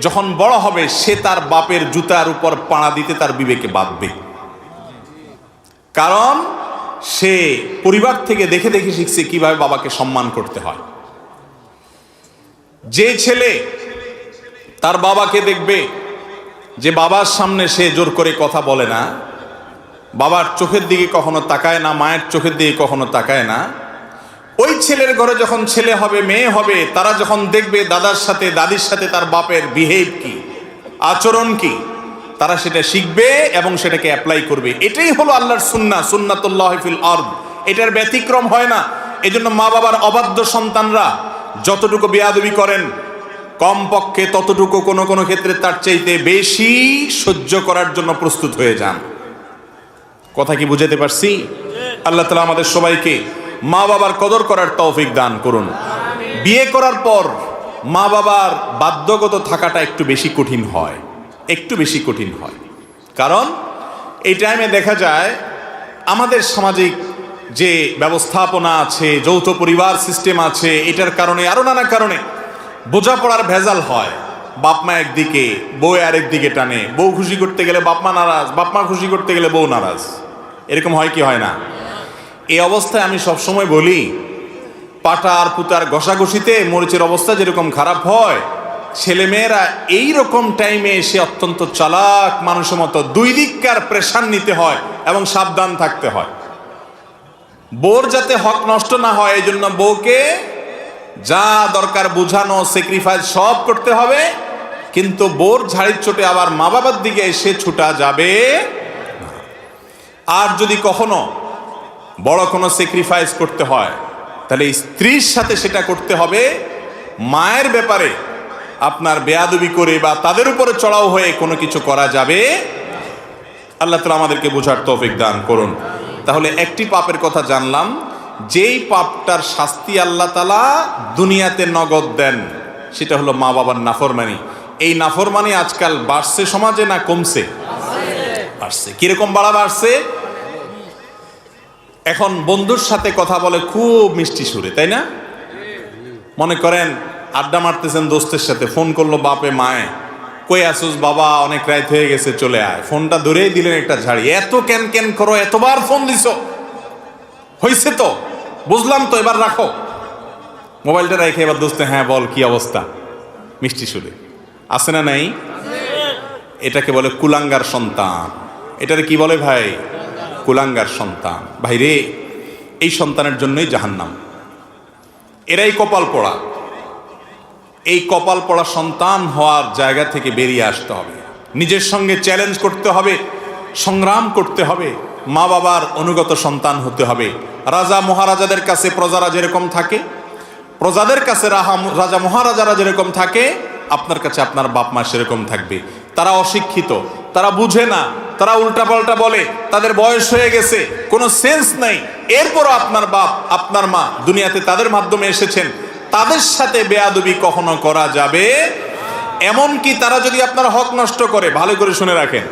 যখন বড় হবে সে তার বাপের জুতার উপর পাড়া দিতে তার বিবেকে বাঁধবে। কারণ সে পরিবার থেকে দেখে দেখে শিখছে কিভাবে বাবাকে সম্মান করতে হয়। যে ছেলে তার বাবাকে দেখবে যে বাবার সামনে সে জোর করে কথা বলে না, বাবার চোখের দিকে কখনো তাকায় না, মায়ের চোখের দিকে কখনো তাকায় না, ওই ছেলের ঘরে যখন ছেলে হবে মেয়ে হবে, তারা যখন দেখবে দাদার সাথে দাদির সাথে তার বাপের বিহেভ কি, আচরণ কি, তারা সেটা শিখবে এবং সেটাকে অ্যাপ্লাই করবে। এটাই হলো আল্লাহর সুন্নাহ, সুন্নাতুল্লাহ ফিল আরদ। এটার ব্যতিক্রম হয় না। এজন্য মা বাবার অবাধ্য সন্তানরা যতটুকু বেয়াদবি করেন, কমপক্ষে ততটুকু কোনো কোনো ক্ষেত্রে তার চাইতে বেশি সহ্য করার জন্য প্রস্তুত হয়ে যান। কথা কি বুঝাতে পারছি? আল্লাহ তাআলা আমাদের সবাইকে মা বাবার কদর করার তৌফিক দান করুন। বিয়ে করার পর মা বাবার বাধ্যগত থাকাটা একটু বেশি কঠিন হয়, একটু বেশি কঠিন হয়। কারণ এই টাইমে দেখা যায় আমাদের সামাজিক যে ব্যবস্থাপনা আছে, যৌথ পরিবার সিস্টেম আছে, এটার কারণে আরো নানা কারণে বোঝাপড়ার ভেজাল হয়। বাপ মা একদিকে, বউ আরেক দিকে টানে, বউ খুশি করতে গেলে বাপ মা নারাজ, বাপ মা খুশি করতে গেলে বউ নারাজ। এরকম হয় কি হয় না? এই অবস্থায় আমি সবসময় বলি, পাটা আর পুতার ঘষাঘষিতে মরিচের অবস্থা যেরকম খারাপ হয়, ছেলেমেয়েরা এইরকম টাইমে এসে অত্যন্ত চালাক মানুষের মতো দুই দিককার প্রেশার নিতে হয় এবং সাবধান থাকতে হয়। বউর যাতে হক নষ্ট না হয়, এই জন্য বউকে যা দরকার বুঝানো, স্যাক্রিফাইস সব করতে হবে। কিন্তু বউর ঝাড়ির চোটে আবার মা বাবার দিকে এসে ছুটা যাবে না। আর যদি কখনো বড় কোনো স্যাক্রিফাইস করতে হয়, তাহলে স্ত্রীর সাথে সেটা করতে হবে। মায়ের ব্যাপারে আপনার বেয়াদবি করে বা তাদের উপরে চড়াও হয়ে কোনো কিছু করা যাবে। আল্লাহ তাআলা আমাদেরকে বোঝার তৌফিক দান করুন। তাহলে একটি পাপের কথা জানলাম, যেই পাপটার শাস্তি আল্লাহ তাআলা দুনিয়াতে নগদ দেন, সেটা হলো মা বাবার নাফরমানি। এই নাফরমানি আজকাল বাড়ছে সমাজে না কমছে? বাড়ছে। কিরকম বাড়ছে? এখন বন্ধুর সাথে কথা বলে খুব মিষ্টি সুরে, তাই না? মনে করেন আড্ডা মারতেছেন দোস্তের সাথে, ফোন করলো বাপে মায়ে, কই আসুস বাবা, অনেক রাত হয়ে গেছে চলে আয়। ফোনটা ধরেই দিলেন একটা ঝাড়ি, এত ক্যান ক্যান করো, এতবার ফোন দিছো, হয়েছে তো, বুঝলাম তো, এবার রাখো। মোবাইলটা রেখে এবার দোস্তে, হ্যাঁ বল কি অবস্থা, মিষ্টি সুরে। আছে না নাই? এটাকে বলে কুলাঙ্গার সন্তান। এটারে কি বলে ভাই? কুলাঙ্গার সন্তান। ভাই রে, এই সন্তানের জন্যই জাহান্নাম। এরাই কপাল পোড়া। এই কপাল পোড়া সন্তান হওয়ার জায়গা থেকে বেরিয়ে আসতে হবে, নিজের সঙ্গে চ্যালেঞ্জ করতে হবে, সংগ্রাম করতে হবে, মা বাবার অনুগত সন্তান হতে হবে। রাজা মহারাজাদের কাছে প্রজারা যেরকম থাকে, প্রজাদের কাছে রাজা মহারাজারা যেরকম থাকে, আপনার কাছে আপনার বাপ মা সেরকম থাকবে। তারা অশিক্ষিত, তারা বুঝে না, তারা উল্টাপাল্টা বলে, তাদের বয়স হয়ে গেছে, কোনো সেন্স নাই, এরপরও আপনার বাপ আপনার মা দুনিয়াতে তাদের মাধ্যমে এসেছেন, তাদের সাথে বেয়াদবি কখনো করা যাবে। এমনকি তারা যদি আপনার হক নষ্ট করে, ভালো করে শুনে রাখেন,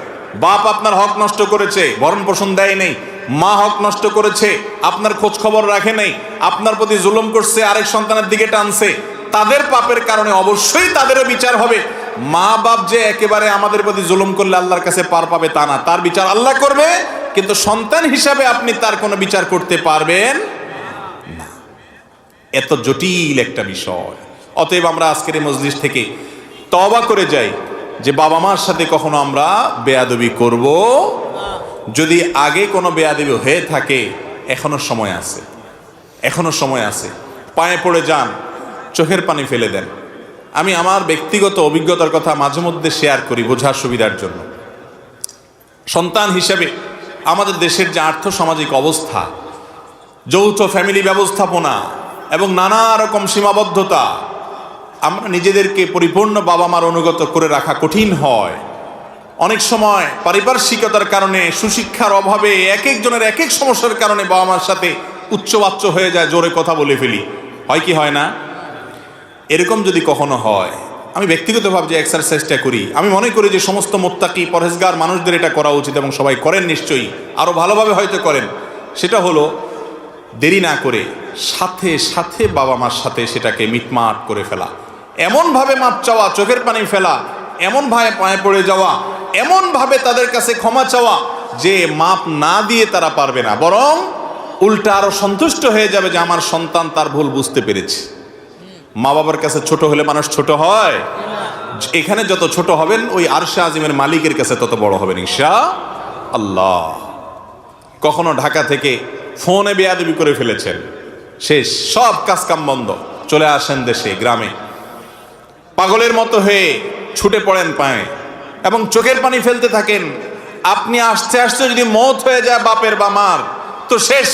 বাপ আপনার হক নষ্ট করেছে, ভরণ পোষণ দেয় নেই, মা হক নষ্ট করেছে, আপনার খোঁজ খবর রাখে নাই, আপনার প্রতি জুলুম করছে, আরেক সন্তানের দিকে টানছে, তাদের পাপের কারণে অবশ্যই তাদেরও বিচার হবে। মা বাপ যে একেবারে আমাদের প্রতি জুলুম করলে আল্লাহর কাছে পার পাবে তা না, তার বিচার আল্লাহ করবে, কিন্তু সন্তান হিসাবে আপনি তার কোনো বিচার করতে পারবেন না। এত জটিল একটা বিষয়। অতএব আমরা আজকের এই মজলিস থেকে তওবা করে যাই যে বাবা মার সাথে কখনো আমরা বেয়াদবি করব। যদি আগে কোনো বেয়াদবি হয়ে থাকে এখনো সময় আছে, এখনো সময় আছে। পায়ে পড়ে যান, চোখের পানি ফেলে দেন। আমি আমার ব্যক্তিগত অভিজ্ঞতার কথা মাঝে মধ্যে শেয়ার করি বোঝার সুবিধার জন্য। সন্তান হিসেবে আমাদের দেশের যে আর্থসামাজিক অবস্থা, যৌথ ফ্যামিলি ব্যবস্থাপনা এবং নানা রকম সীমাবদ্ধতা, আমরা নিজেদেরকে পরিপূর্ণ বাবা মার অনুগত করে রাখা কঠিন হয়। অনেক সময় পারিপার্শ্বিকতার কারণে, সুশিক্ষার অভাবে, এক একজনের এক এক সমস্যার কারণে বাবা মার সাথে উচ্চবাচ্য হয়ে যায়, জোরে কথা বলে ফেলি, হয় কি হয় না? এরকম যদি কখনো হয়, আমি ব্যক্তিগতভাবে যে এক্সারসাইজটা করি, আমি মনে করি যে সমস্ত মুত্তাকি পরহেজগার মানুষদের এটা করা উচিত এবং সবাই করেন নিশ্চয়ই, আরও ভালোভাবে হয়তো করেন। সেটা হলো দেরি না করে সাথে সাথে বাবা মার সাথে সেটাকে মিটমাট করে ফেলা, এমনভাবে মাপ চাওয়া, চোখের পানি ফেলা, এমনভাবে পায়ে পড়ে যাওয়া, এমনভাবে তাদের কাছে ক্ষমা চাওয়া যে মাপ না দিয়ে তারা পারবে না, বরং উল্টা আরো সন্তুষ্ট হয়ে যাবে যে আমার সন্তান তার ভুল বুঝতে পেরেছে। মা বাবার কাছে ছোট হলে মানুষ ছোট হয়? এখানে যত ছোট হবেন ওই আরশে আজিমের মালিকের কাছে তত বড় হবেন ইনশাআল্লাহ। কখনো ঢাকা থেকে ফোনে বেয়াদবি করে ফেলেছেন, শেষ, সব কাজকাম বন্ধ, চলে আসেন দেশে, গ্রামে, পাগলের মতো হয়ে ছুটে পড়েন পায়ে এবং চোখের পানি ফেলতে থাকেন। আপনি আস্তে আস্তে যদি মওত হয়ে যায় বাপের বা মার, তো শেষ,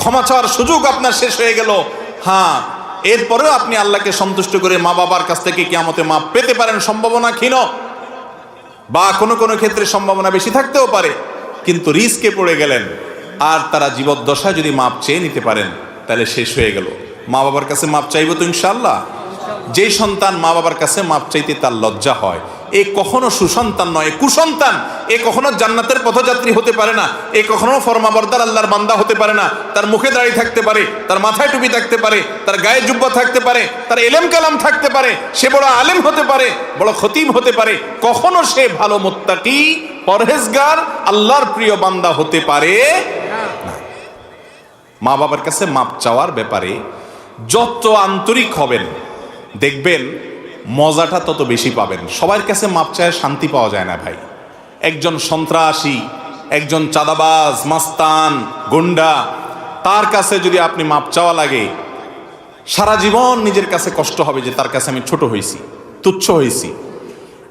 ক্ষমা চাওয়ার সুযোগ আপনার শেষ হয়ে গেল। হ্যাঁ, এরপরেও আপনি আল্লাহকে সন্তুষ্ট করে মা বাবার কাছ থেকে কিয়ামতে মাপ পেতে পারেন, সম্ভাবনা ক্ষীণ, বা কোনো কোনো ক্ষেত্রে সম্ভাবনা বেশি থাকতেও পারে, কিন্তু রিস্কে পড়ে গেলেন। আর তারা জীবদ্দশায় যদি মাপ চেয়ে নিতে পারেন তাহলে শেষ হয়ে গেল। মা বাবার কাছে মাপ চাইব তো ইনশাআল্লাহ। যে সন্তান মা বাবার কাছে মাপ চাইতে তার লজ্জা হয়, এ কখনো সুসন্তান নয়, কুসন্তান। এ কখনো জান্নাতের পথযাত্রী হতে পারে না, এ কখনো ফরমাবরদার আল্লাহর বান্দা হতে পারে না। তার মুখে দাড়ি থাকতে পারে, তার মাথায় টুপি থাকতে পারে, তার গায়ে জুব্বা থাকতে পারে, তার এলেম কালাম থাকতে পারে, সে বড় আলেম হতে পারে, বড় খতিব হতে পারে, কখনো সে ভালো মুত্তাকি, পরহেজগার, আল্লাহর প্রিয় বান্দা হতে পারে না। মা বাবার কাছে মাপ চাওয়ার ব্যাপারে যত আন্তরিক হবেন দেখবেন মজাটা তত বেশি পাবেন। সবার কাছে মাপ চায় শান্তি পাওয়া যায় না ভাই। একজন সন্ত্রাসী, একজন চাঁদাবাজ, মাস্তান, গুন্ডা, তার কাছে যদি আপনি মাপ চাওয়া লাগে, সারা জীবন নিজের কাছে কষ্ট হবে যে তার কাছে আমি ছোট হয়েছি, তুচ্ছ হয়েছি।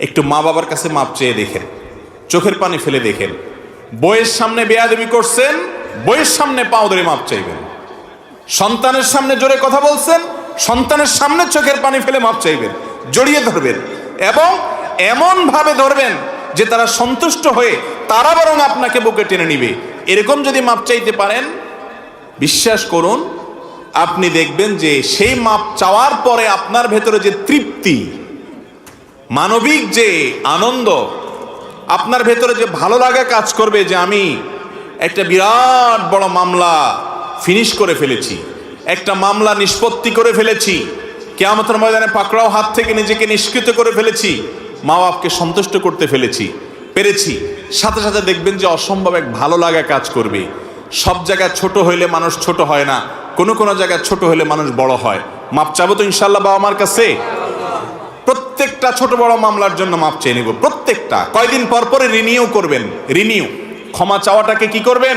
একটু মা বাবার কাছে মাপ চেয়ে দেখেন, চোখের পানি ফেলে দেখেন। বইয়ের সামনে বেয়াদবি করছেন, বইয়ের সামনে পাও ধরে মাপ চাইবেন। সন্তানের সামনে জোরে কথা বলছেন, সন্তানের সামনে চোখের পানি ফেলে মাপ চাইবেন, জড়িয়ে ধরবেন এবং এমন ভাবে ধরবেন যে তারা সন্তুষ্ট হয়ে তারা বরং আপনাকে বুকে টেনে নিবে। এরকম যদি মাপ চাইতে পারেন, বিশ্বাস করুন আপনি দেখবেন যে সেই মাপ চাওয়ার পরে আপনার ভেতরে যে তৃপ্তি, মানবিক যে আনন্দ, আপনার ভেতরে যে ভালো লাগা কাজ করবে যে আমি একটা বিরাট বড় মামলা ফিনিশ করে ফেলেছি, একটা মামলা নিষ্পত্তি করে ফেলেছি, কিয়ামতের ময়দানে পাকড়াও হাত থেকে নিজেকে নিষ্কৃত করে ফেলেছি, মা বাপকে সন্তুষ্ট করতে পেরেছি। সাথে সাথে দেখবেন যে অসম্ভব এক ভালো লাগা কাজ করবে। সব জায়গায় ছোট হইলে মানুষ ছোট হয় না, কোনো কোনো জায়গায় ছোট হইলে মানুষ বড় হয়। মাপ চাবো তো ইনশাল্লাহ বাবা আমার কাছে। প্রত্যেকটা ছোট বড় মামলার জন্য মাপ চেয়ে নিব, প্রত্যেকটা। কয়দিন পর পরে রিনিউ করবেন, রিনিউ, ক্ষমা চাওয়াটাকে কি করবেন,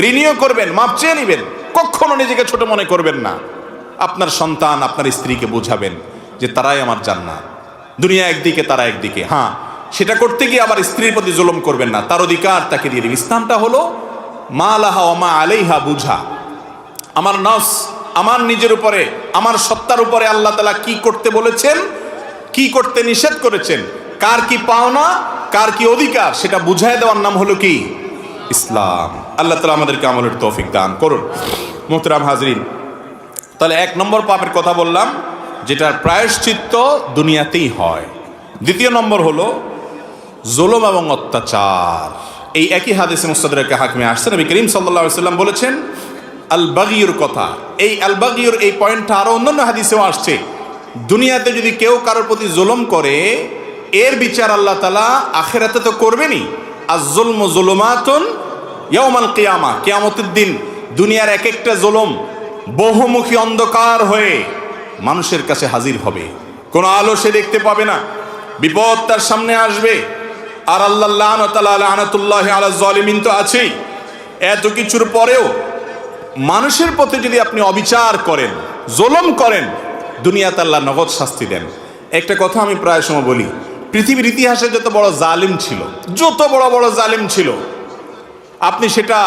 রিনিউ করবেন, মাপ চেয়ে নিবেন। কখনো নিজেকে ছোট মনে করবেন না। আপনার সন্তান, আপনার স্ত্রীকে বোঝাবেন যে তারাই আমার জান্নাত, দুনিয়া একদিকে তারা একদিকে। হ্যাঁ, সেটা করতে গিয়ে আবার স্ত্রীর প্রতি জুলুম করবেন না, তার অধিকার তাকে দিয়ে দিন। ইসলামটা হলো মা লাহা ওয়া মা আলাইহা বুঝা। আমার নফস, আমার নিজের উপরে, আমার সত্তার উপরে আল্লাহ তাআলা কি করতে বলেছেন, কি করতে নিষেধ করেছেন, কার কি পাওনা, কার কি অধিকার, সেটা বুঝায় দেওয়ার নাম হলো কি ইসলাম। আল্লাহ তাআলা আমাদেরকে আমলের তৌফিক দান করুন। মুহতারাম হাজরিন, তাহলে এক নম্বর পাপের কথা বললাম, যেটার প্রায়শ্চিত্ত দুনিয়াতেই হয়। দ্বিতীয় নম্বর হলো জুলুম এবং অত্যাচার। এই একই হাদিসে মুস্তাদরাকে হাকিমে আসছে, নবী করিম সাল্লাল্লাহু আলাইহি ওয়াসাল্লাম বলেছেন আল বাগিয়ুর কথা। এই আল বাগিয়ুর এই পয়েন্টটা আরো অন্যান্য হাদিসেও আসছে। দুনিয়াতে যদি কেউ কারোর প্রতি জুলুম করে, এর বিচার আল্লাহ তাআলা আখিরাতে তো করবেনই। আয-যুলমু যুলুমাতুন ইয়াউমাল কিয়ামা, কিয়ামতের দিন দুনিয়ার এক একটা জুলুম বহুমুখী অন্ধকার হয়ে মানুষের কাছে হাজির হবে, কোনো আলো সে দেখতে পাবে না, বিপদ তার সামনে আসবে। আর আল্লাহ লানাতুল্লাহি আলা যালিমিন তো আছেই। এত কিছুর পরেও মানুষের প্রতি যদি আপনি অবিচার করেন, জুলুম করেন, দুনিয়াতে আল্লাহ নগদ শাস্তি দেন। একটা কথা আমি প্রায় সময় বলি, পৃথিবীর ইতিহাসে যত বড় জালিম ছিল, যত বড় বড় জালিম ছিল, আপনি সেটা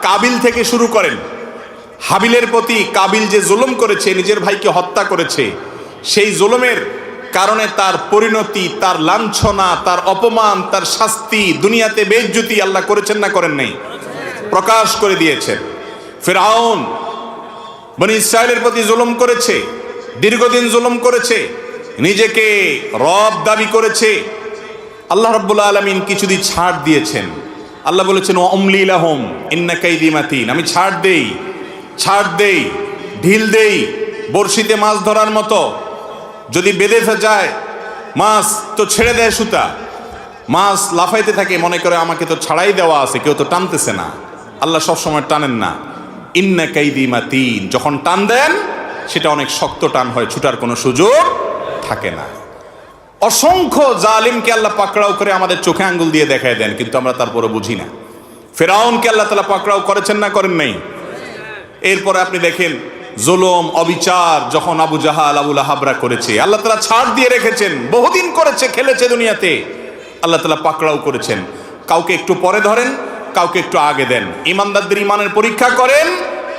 কাবিল থেকে শুরু করেন। হাবিলের প্রতি কাবিল যে জুলুম করেছে, নিজের ভাইকে হত্যা করেছে, সেই জুলুমের কারণে তার পরিণতি, তার লাঞ্ছনা, তার অপমান, তার শাস্তি, দুনিয়াতে বেইজ্জতি আল্লাহ করেছেন না করেন নাই? প্রকাশ করে দিয়েছেন। ফিরআউন বনি ইসরাইলের প্রতি জুলুম করেছে, দীর্ঘদিন জুলুম করেছে, নিজেকে রব দাবি করেছে। আল্লাহ রাব্বুল আলামিন কিছুদিন ছাড় দিয়েছেন। আল্লাহ বলেছেন ওয়া উমলি লাহুম ইন্না কাইদি মাতিন, আমি ছাড় দেই, ঢিল দেই, বড়শিতে মাছ ধরার মতো। যদি বেঁধে যায় মাছ তো ছেড়ে দেয় সুতা, মাছ লাফাইতে থাকে, মনে করে আমাকে তো ছাড়াই দেওয়া আছে, কেউ তো টানতেছে না। আল্লাহ সবসময় টানেন না। ইন্না কাইদি মাতিন, যখন টান দেন সেটা অনেক শক্ত টান হয়, ছুটার কোনো সুযোগ থাকে না। অসংখ্য জালিমকে আল্লাহ পাকড়াও করে আমাদের চোখে আঙ্গুল দিয়ে দেখায় দেন, কিন্তু আমরা তারপরে বুঝি না। ফিরআউনকে আল্লাহ তাআলা পাকড়াও করেছেন না করেন নাই? এরপরে আপনি দেখেন জুলুম অবিচার যখন আবু জাহাল আবু লাহাবরা করেছে, আল্লাহ তাআলা ছাড় দিয়ে রেখেছেন। বহুদিন করেছে, খেলেছে দুনিয়াতে, আল্লাহ তাআলা পাকড়াও করেছেন। কাউকে একটু পরে ধরেন, কাউকে একটু আগে দেন। ইমানদারদের ইমানের পরীক্ষা করেন,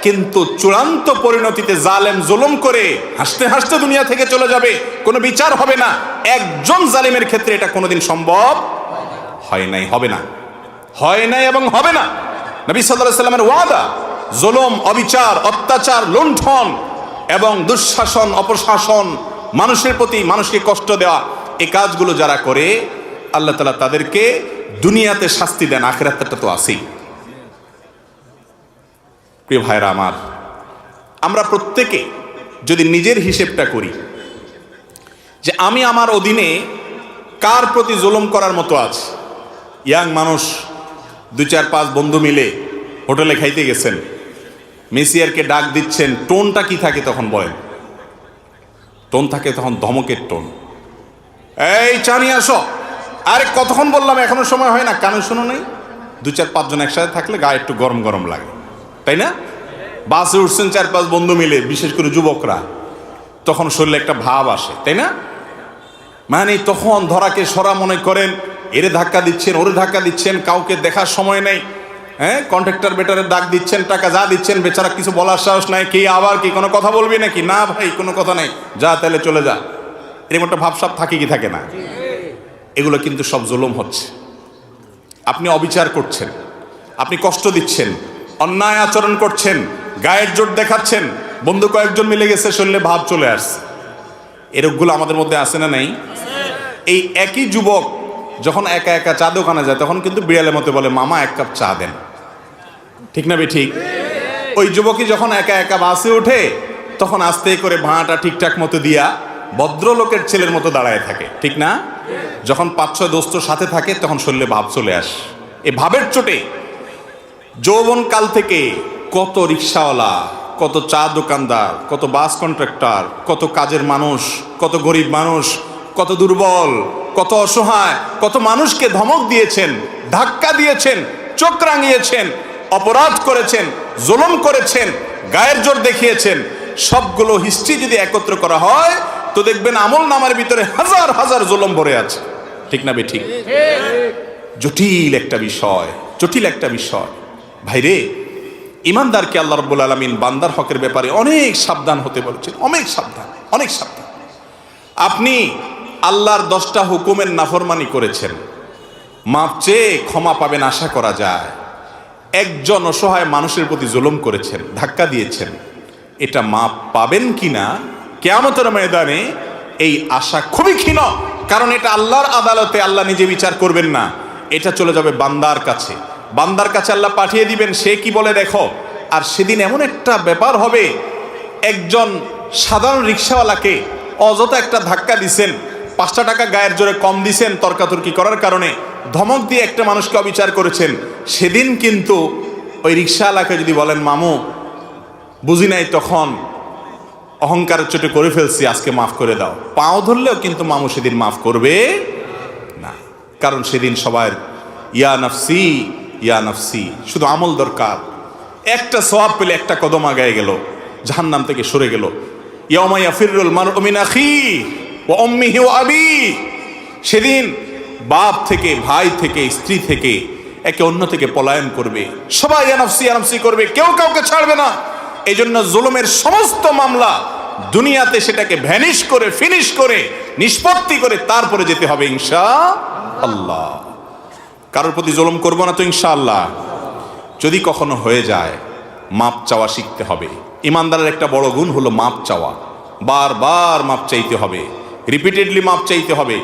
কিন্তু চূড়ান্ত পরিণতিতে জালেম জুলুম করে হাসতে হাসতে দুনিয়া থেকে চলে যাবে, কোনো বিচার হবে না। একজন জালিমের ক্ষেত্রে এটা কোনোদিন সম্ভব হয় নাই, হবে না, হয় নাই এবং হবে না। নবী সাল্লাল্লাহু আলাইহি ওয়াসাল্লামের ওয়াদা, জুলুম, অবিচার, অত্যাচার, লুণ্ঠন এবং দুঃশাসন, অপশাসন, মানুষের প্রতি মানুষকে কষ্ট দেওয়া, এই কাজগুলো যারা করে আল্লাহ তাআলা তাদেরকে দুনিয়াতে শাস্তি দেন, আখিরাতটা তো আছেই। প্রিয় ভাইরা আমার, আমরা প্রত্যেকে যদি নিজের হিসেবটা করি যে আমি আমার অধীনে কার প্রতি জুলুম করার মতো আছে। ইয়াং মানুষ 2-4-5 বন্ধু মিলে হোটেলে খাইতে গেছেন, মেসিয়ারকে ডাক দিচ্ছেন, টোনটা কি থাকে তখন বলেন? টোন থাকে তখন ধমকের টোন। এই চা নিয়ে আসো, আরে কতক্ষণ বললাম, এখনো সময় হয় না, কানে শোনো নাই? 2-4-5 জন একসাথে থাকলে গায়ে একটু গরম গরম লাগে, তাই না? বাসে উঠছেন 4-5 বন্ধু মিলে, বিশেষ করে যুবকরা, তখন শরীরে একটা ভাব আসে, তাই না? মানে তখন ধরাকে সরা মনে করেন, এরে ধাক্কা দিচ্ছেন, ওরে ধাক্কা দিচ্ছেন, কাউকে দেখার সময় নেই। হ্যাঁ, কন্ট্রাক্টর বেটারের ডাক দিচ্ছেন, টাকা যা দিচ্ছেন, বেচারা কিছু বলার সাহস নাই। কি আবার কি কোনো কথা বলবি নাকি? না ভাই, কোনো কথা নেই, যা তাহলে চলে যা। এরকম একটা ভাবসাব থাকে কি থাকে না? এগুলো কিন্তু সব জুলুম হচ্ছে। আপনি অবিচার করছেন, আপনি কষ্ট দিচ্ছেন, অন্যায় আচরণ করছেন, গায়ের জোর দেখাচ্ছেন, বন্ধু কয়েকজন মিলে গেছে, শরীরে ভাব চলে আসছে। এরকমগুলো আমাদের মধ্যে আছে না নাই? এই একই যুবক যখন একা একা চা দোকানে যায়, তখন কিন্তু বিড়ালের মতো বলে, মামা 1 কাপ চা দেন, ঠিক না বে ঠিক? ওই যুবকই যখন একা একা বাসে ওঠে, তখন আস্তে করে ভাঁটা ঠিকঠাক মতো দিয়া ভদ্রলোকের ছেলের মতো দাঁড়ায় থাকে, ঠিক না? যখন 5-6 দোস্ত সাথে থাকে, তখন শরীরে ভাব চলে আসে। এই ভাবের চোটে যৌবন কাল থেকে কত রিক্সাওয়ালা, কত চা দোকানদার, কত বাস কন্ট্রাক্টর, কত কাজের মানুষ, কত গরিব মানুষ, কত দুর্বল, কত অসহায়, কত মানুষকে ধমক দিয়েছেন, ধাক্কা দিয়েছেন, চোখ রাঙিয়েছেন, অপরাধ করেছেন, জুলুম করেছেন, গায়ের জোর দেখিয়েছেন। সবগুলো হিস্ট্রি যদি একত্র করা হয়, তো দেখবেন আমল নামার ভিতরে হাজার হাজার জুলুম ভরে আছে, ঠিক না বে ঠিক? জটিল একটা বিষয়, জটিল একটা বিষয়। ভাইরে, ইমানদারকে আল্লাহ রাব্বুল আলামিন বান্দার হকের ব্যাপারে অনেক সাবধান হতে বলেছেন, অনেক সাবধান, অনেক সাবধান। আপনি আল্লাহর 10টা হুকুমের নাফরমানি করেছেন, মাপ চেয়ে ক্ষমা পাবেন আশা করা যায়। একজন অসহায় মানুষের প্রতি জুলুম করেছেন, ধাক্কা দিয়েছেন, এটা মাপ পাবেন কিনা কিয়ামতের ময়দানে এই আশা খুবই ক্ষীণ। কারণ এটা আল্লাহর আদালতে আল্লাহ নিজে বিচার করবেন না, এটা চলে যাবে বান্দার কাছে। বান্দার কাছে আল্লাহ পাঠিয়ে দিবেন, সে কি বলে দেখো। আর সেদিন এমন একটা ব্যাপার হবে, একজন সাধারণ রিক্সাওয়ালাকে অযথা একটা ধাক্কা দিছেন, 5টা টাকা গায়ের জোরে কম দিছেন তর্কাতর্কি করার কারণে, ধমক দিয়ে একটা মানুষকে অবিচার করেছেন। সেদিন কিন্তু ওই রিক্সাওয়ালাকে যদি বলেন মামু বুঝি নাই, তখন অহংকারের চোটে করে ফেলছি, আজকে মাফ করে দাও, পাও ধরলেও কিন্তু মামু সেদিন মাফ করবে না। কারণ সেদিন সবার ইয়া নাফসি ইয়া নাফসি, শুধু আমল দরকার। একটা সওয়াব পেলে একটা কদম আগায় গেল, জাহান্নাম থেকে সরে গেল। ইয়াউমা ইয়াফিরুল মারউ মিন আখিহি ওয়া উম্মিহি ওয়া আবিহি, সেদিন বাপ থেকে, ভাই থেকে, স্ত্রী থেকে, একে অন্য থেকে পলায়ন করবে, সবাই ইয়া নাফসি করবে, কেউ কাউকে ছাড়বে না। এই জন্য জুলুমের সমস্ত মামলা দুনিয়াতে সেটাকে ভ্যানিশ করে, ফিনিশ করে, নিষ্পত্তি করে তারপরে যেতে হবে ইনশাআল্লাহ। কারোর প্রতি জুলুম করবো না তো ইনশাআল্লাহ। যদি কখনো হয়ে যায়, মাপ চাওয়া শিখতে হবে। ইমানদারের একটা বড় গুণ হলো মাপ চাওয়া। বারবার মাপ চাইতে হবে, রিপিটেডলি মাপ চাইতে হবে।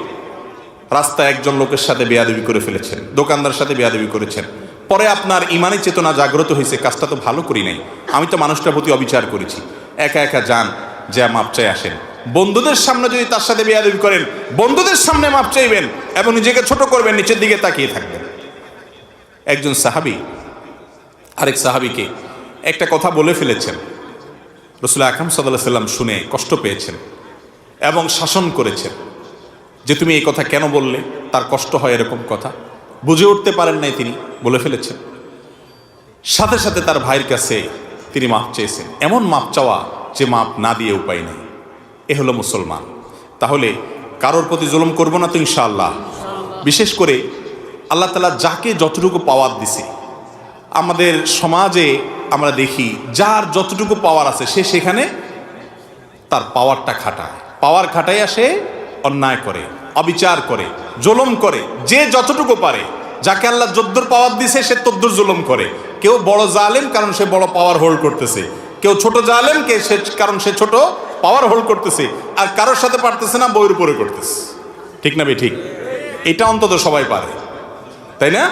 রাস্তায় একজন লোকের সাথে বেয়াদবি করে ফেলেছেন, দোকানদার সাথে বেয়াদবি করেছেন, পরে আপনার ইমানি চেতনা জাগ্রত হয়েছে, কাজটা তো ভালো করি নাই, আমি তো মানুষটার প্রতি অবিচার করেছি। একা একা যান, যা মাপ চাই আসেন। বন্ধুদের সামনে যদি তার সাথে বেয়াদবি করেন, বন্ধুদের সামনে মাপ চাইবেন এবং নিজেকে ছোট করবেন, নিচের দিকে তাকিয়ে থাকবেন। একজন সাহাবী আরেক সাহাবীকে একটা কথা বলে ফেলেছেন, রাসূল আকরাম সাল্লাল্লাহু আলাইহি সাল্লাম শুনে কষ্ট পেয়েছেন এবং শাসন করেছেন যে তুমি এই কথা কেন বললে, তার কষ্ট হয় এরকম কথা, বুঝে উঠতে পারেন নাই, তিনি বলে ফেলেছেন। সাথে সাথে তার ভাইয়ের কাছে তিনি মাপ চেয়েছেন। এমন মাপ চাওয়া যে মাপ না দিয়ে উপায় নেই, এ হলো মুসলমান। তাহলে কারোর প্রতি জুলুম করবো না তো ইনশাআল্লাহ। বিশেষ করে আল্লাহ তাআলা যাকে যতটুকু পাওয়ার দিছে, আমাদের সমাজে আমরা দেখি যার যতটুকু পাওয়ার আছে সে সেখানে তার পাওয়ারটা খাটায়, পাওয়ার খাটাইয়া সে অন্যায় করে, অবিচার করে, জুলুম করে। যে যতটুকু পারে, যাকে আল্লাহ যদ্দুর পাওয়ার দিছে সে তদ্দুর জুলুম করে। কেউ বড় জালেম কারণ সে বড় পাওয়ার হোল্ড করতেছে, কেউ ছোট জালেম কে সে কারণ সে ছোট পাওয়ার হোল্ড করতেছে, আর কারোর সাথে পারতেছে না, বইয়ের উপরে করতেছে। ঠিক না বে ঠিক? এটা অন্তত সবাই পারে, তাই না?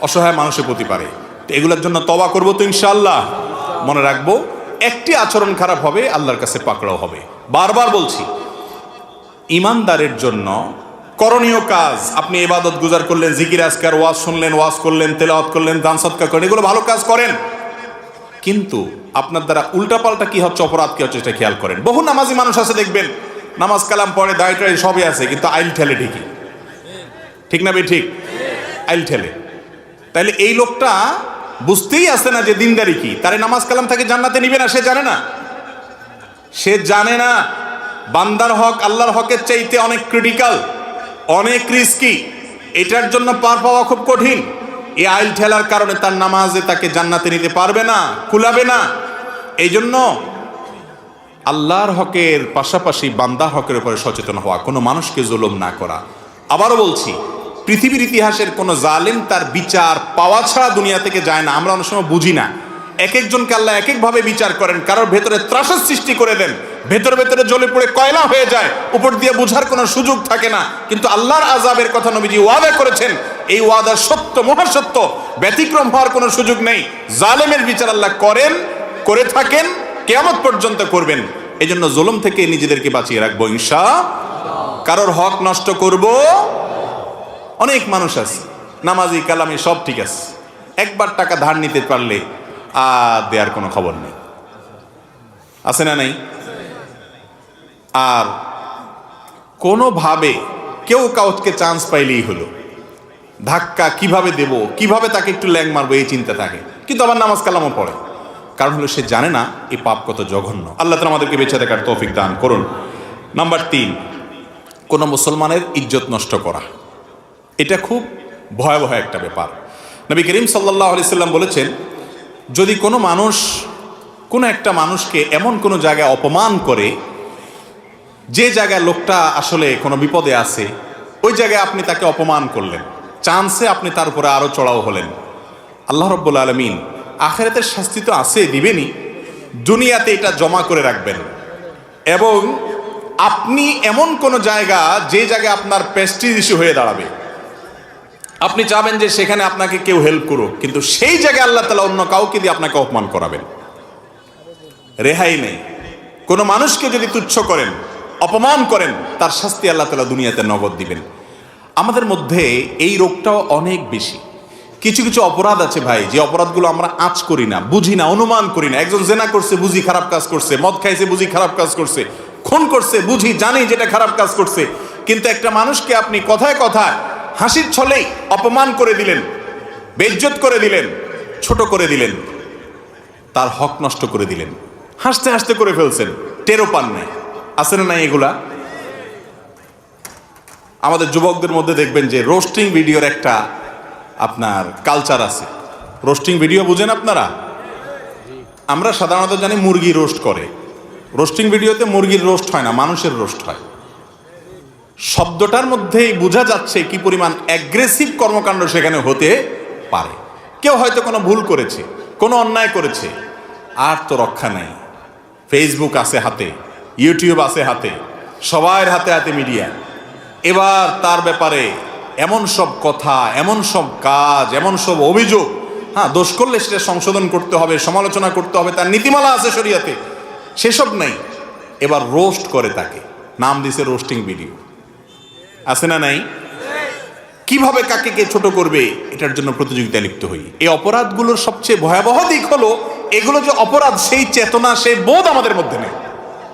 অসহায় মানুষের প্রতি পারে। তো এগুলোর জন্য তওবা করবো তো ইনশাআল্লাহ। মনে রাখবো, একটি আচরণ খারাপ হবে, আল্লাহর কাছে পাকড়াও হবে। বারবার বলছি, ইমানদারের জন্য করণীয় কাজ, আপনি ইবাদত গুজার করলেন, জিকির আজকার, ওয়াজ শুনলেন, ওয়াজ করলেন, তেলাওয়াত করলেন, দান সদকা করেন, এগুলো ভালো কাজ করেন। কিন্তু আপনার দ্বারা উল্টাপাল্টা কি হচ্ছে, অপরাধ কি হচ্ছে, সেটা খেয়াল করেন। বহু নামাজি মানুষ আছে দেখবেন, নামাজ কালাম পড়ে, দায় টাই সবই আছে, কিন্তু আইল ঠেলে ঠিকই। ঠিক না বে ঠিক? আইল ঠেলে। তাইলে এই লোকটা বুঝতেই আসে না যে দিনদারি কি। তারে নামাজ কালাম তাকে জান্নাতে নিবে না, সে জানে না। সে জানে না বান্দার হক আল্লাহর হকের চাইতে অনেক ক্রিটিক্যাল, অনেক রিস্কি। এটার জন্য পার পাওয়া খুব কঠিন। এই আইল ঠেলার কারণে তার নামাজে তাকে জান্নাতে নিতে পারবে না, কুলাবে না। এই জন্য আল্লাহর হকের পাশাপাশি বান্দার হকের উপরে সচেতন হওয়া, কোনো মানুষকে জুলুম না করা। আবারও বলছি, পৃথিবীর ইতিহাসের কোনো জালেম তার বিচার পাওয়া ছাড়া দুনিয়া থেকে যায় না। আমরা অনেক সময় বুঝি না, এক একজনকে আল্লাহ এক একভাবে বিচার করেন। কারোর ভেতরে ত্রাসের সৃষ্টি করে দেন, ভেতরে ভেতরে জ্বলে পড়ে কয়লা হয়ে যায়, উপর দিয়ে বোঝার কোনো সুযোগ থাকে না। কিন্তু আল্লাহর আযাবের কথা নবীজি ওয়াদা করেছেন, এই ওয়াদা সত্য, মহাসত্য, ব্যতিক্রম হওয়ার কোনো সুযোগ নেই। জালেমের বিচার আল্লাহ করেন, করে থাকেন, কিয়ামত পর্যন্ত করবেন। এই জন্য জুলুম থেকে নিজেদেরকে বাঁচিয়ে রাখবো ইনশাআল্লাহ। কারোর হক নষ্ট করব। অনেক মানুষ আছে নামাজি কালামি সব ঠিক আছে, একবার টাকা ধার নিতে পারলে আর দেওয়ার কোনো খবর নেই, আছে না নাই? আর কোনোভাবে কেউ কাউকে চান্স পাইলেই হলো, ধাক্কা কিভাবে দেব, কিভাবে তাকে একটু ল্যাং মারবো, এই চিন্তা থাকে। কিন্তু আবার নামাজ কালামও পড়ে, কারণ হলো সে জানে না এই পাপ কত জঘন্য। আল্লাহ তাআলা আমাদেরকে বেঁচে থাকার তৌফিক দান করুন। নাম্বার 3, কোনো মুসলমানের ইজ্জত নষ্ট করা, এটা খুব ভয়াবহ একটা ব্যাপার। নবী করিম সাল্লাল্লাহু আলাইহি সাল্লাম বলেছেন, যদি কোনো মানুষ কোনো একটা মানুষকে এমন কোনো জায়গায় অপমান করে, যে জায়গায় লোকটা আসলে কোনো বিপদে আছে, ওই জায়গায় আপনি তাকে অপমান করলেন, চান্সে আপনি তার উপরে আরও চড়াও হলেন, আল্লাহ রাব্বুল আলামিন আখিরাতের শাস্তি তো আছে, দিবেনই, দুনিয়াতে এটা জমা করে রাখবেন। এবং আপনি এমন কোনো জায়গা, যে জায়গায় আপনার প্রেস্টিজ ইস্যু হয়ে দাঁড়াবে, আপনি চাবেন যে সেখানে আপনাকে কেউ হেল্প করুক, কিন্তু সেই জায়গায় আল্লাহ তাআলা অন্য কাউকে দিয়ে আপনাকে অপমান করাবেন, রেহাই নেই। কোনো মানুষকে যদি তুচ্ছ করেন, অপমান করেন, তার শাস্তি আল্লাহ তাআলা দুনিয়াতে নগদ দিবেন। আমাদের মধ্যে এই রোগটাও অনেক বেশি। কিছু কিছু অপরাধ আছে ভাই, যে অপরাধগুলো আমরা আঁচ করি না, বুঝি না, অনুমান করি না। একজন জেনা করছে, বুঝি খারাপ কাজ করছে, মদ খাইছে, বুঝি খারাপ কাজ করছে, খুন করছে, বুঝি, জানি যেটা খারাপ কাজ করছে। কিন্তু একটা মানুষকে আপনি কথায় কথায় হাসির ছলেই অপমান করে দিলেন, বেইজ্জত করে দিলেন, ছোট করে দিলেন, তার হক নষ্ট করে দিলেন, হাসতে হাসতে করে ফেলছেন, টেরও পান নাই। আছে না নাই এগুলা? আমাদের যুবকদের মধ্যে দেখবেন যে রোস্টিং ভিডিওর একটা আপনার কালচার আছে। রোস্টিং ভিডিও বুঝেন আপনারা? আমরা সাধারণত জানি মুরগি রোস্ট করে। রোস্টিং ভিডিওতে মুরগির রোস্ট হয় না, মানুষের রোস্ট হয়। শব্দটার মধ্যেই বোঝা যাচ্ছে কি পরিমাণ অ্যাগ্রেসিভ কর্মকাণ্ড সেখানে হতে পারে। কেউ হয়তো কোনো ভুল করেছে, কোনো অন্যায় করেছে, আর তো রক্ষা নাই। ফেসবুক আছে হাতে, ইউটিউব আছে হাতে, সবার হাতে হাতে মিডিয়া। এবার তার ব্যাপারে এমন সব কথা, এমন সব কাজ, এমন সব অভিযোগ, হ্যাঁ, দোষ করলে সেটা সংশোধন করতে হবে, সমালোচনা করতে হবে, তার নীতিমালা আছে শরীয়তে, সেসব নেই। এবার রোস্ট করে তাকে, নাম দিছে রোস্টিং ভিডিও। আছে না নাই? কিভাবে কাকে কে ছোট করবে এটার জন্য প্রতিযোগিতা লিপ্ত হই। এই অপরাধগুলোর সবচেয়ে ভয়াবহ দিক হলো, এগুলো যে অপরাধ সেই চেতনা, সেই বোধ আমাদের মধ্যে নেই।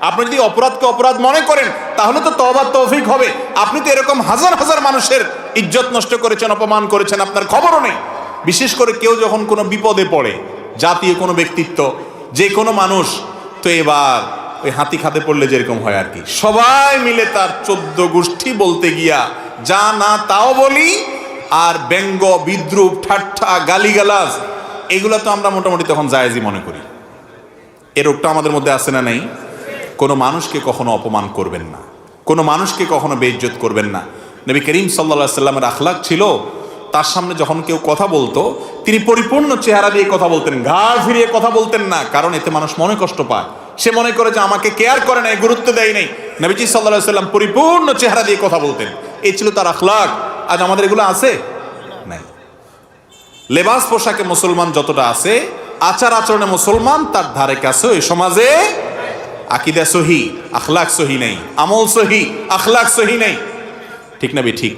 আপনি যদি অপরাধকে অপরাধ মনে করেন, তাহলে তো তওবা তৌফিক হবে। আপনি তো এরকম হাজার হাজার মানুষের ইজ্জত নষ্ট করেছেন, অপমান করেছেন, আপনার খবরও নেই। বিশেষ করে কেউ যখন কোনো বিপদে পড়ে, জাতীয় কোনো ব্যক্তিত্ব, যে কোনো মানুষ, তো এবার ওই হাতি খাতে পড়লে যেরকম হয় আর কি, সবাই মিলে তার 14 গোষ্ঠী বলতে গিয়া যা না তাও বলি, আর ব্যঙ্গ, বিদ্রুপ, ঠাট্টা, গালিগালাজ, এগুলো তো আমরা মোটামুটি তখন জায়েজই মনে করি। এ রোগটা আমাদের মধ্যে আছে না নাই? কোনো মানুষকে কখনো অপমান করবেন না, কোনো মানুষকে কখনো বেইজ্জত করবেন না। নবী করিম সাল্লাল্লাহু আলাইহি সাল্লামের আখলাক ছিল, তার সামনে যখন কেউ কথা বলতো, তিনি পরিপূর্ণ চেহারা দিয়ে কথা বলতেন, ঘাড় ফিরিয়ে কথা বলতেন না। কারণ এতে মানুষ মনে কষ্ট পায়, সে মনে করে যে আমাকে কেয়ার করে নাই, গুরুত্ব দেয় নাই। নবীজি সাল্লাল্লাহু আলাইহি সাল্লাম পরিপূর্ণ চেহারা দিয়ে কথা বলতেন, এই ছিল তার আখলাক। আজ আমাদের এগুলো আছে নাই। লেবাস পোশাকে মুসলমান যতটা আছে, আচার আচরণে মুসলমান তার ধারে কাছে এই সমাজে আকিদা সহি, আখলাক সহি নেই, আমল সহি, আখলাক সহি নেই। ঠিক না? ঠিক।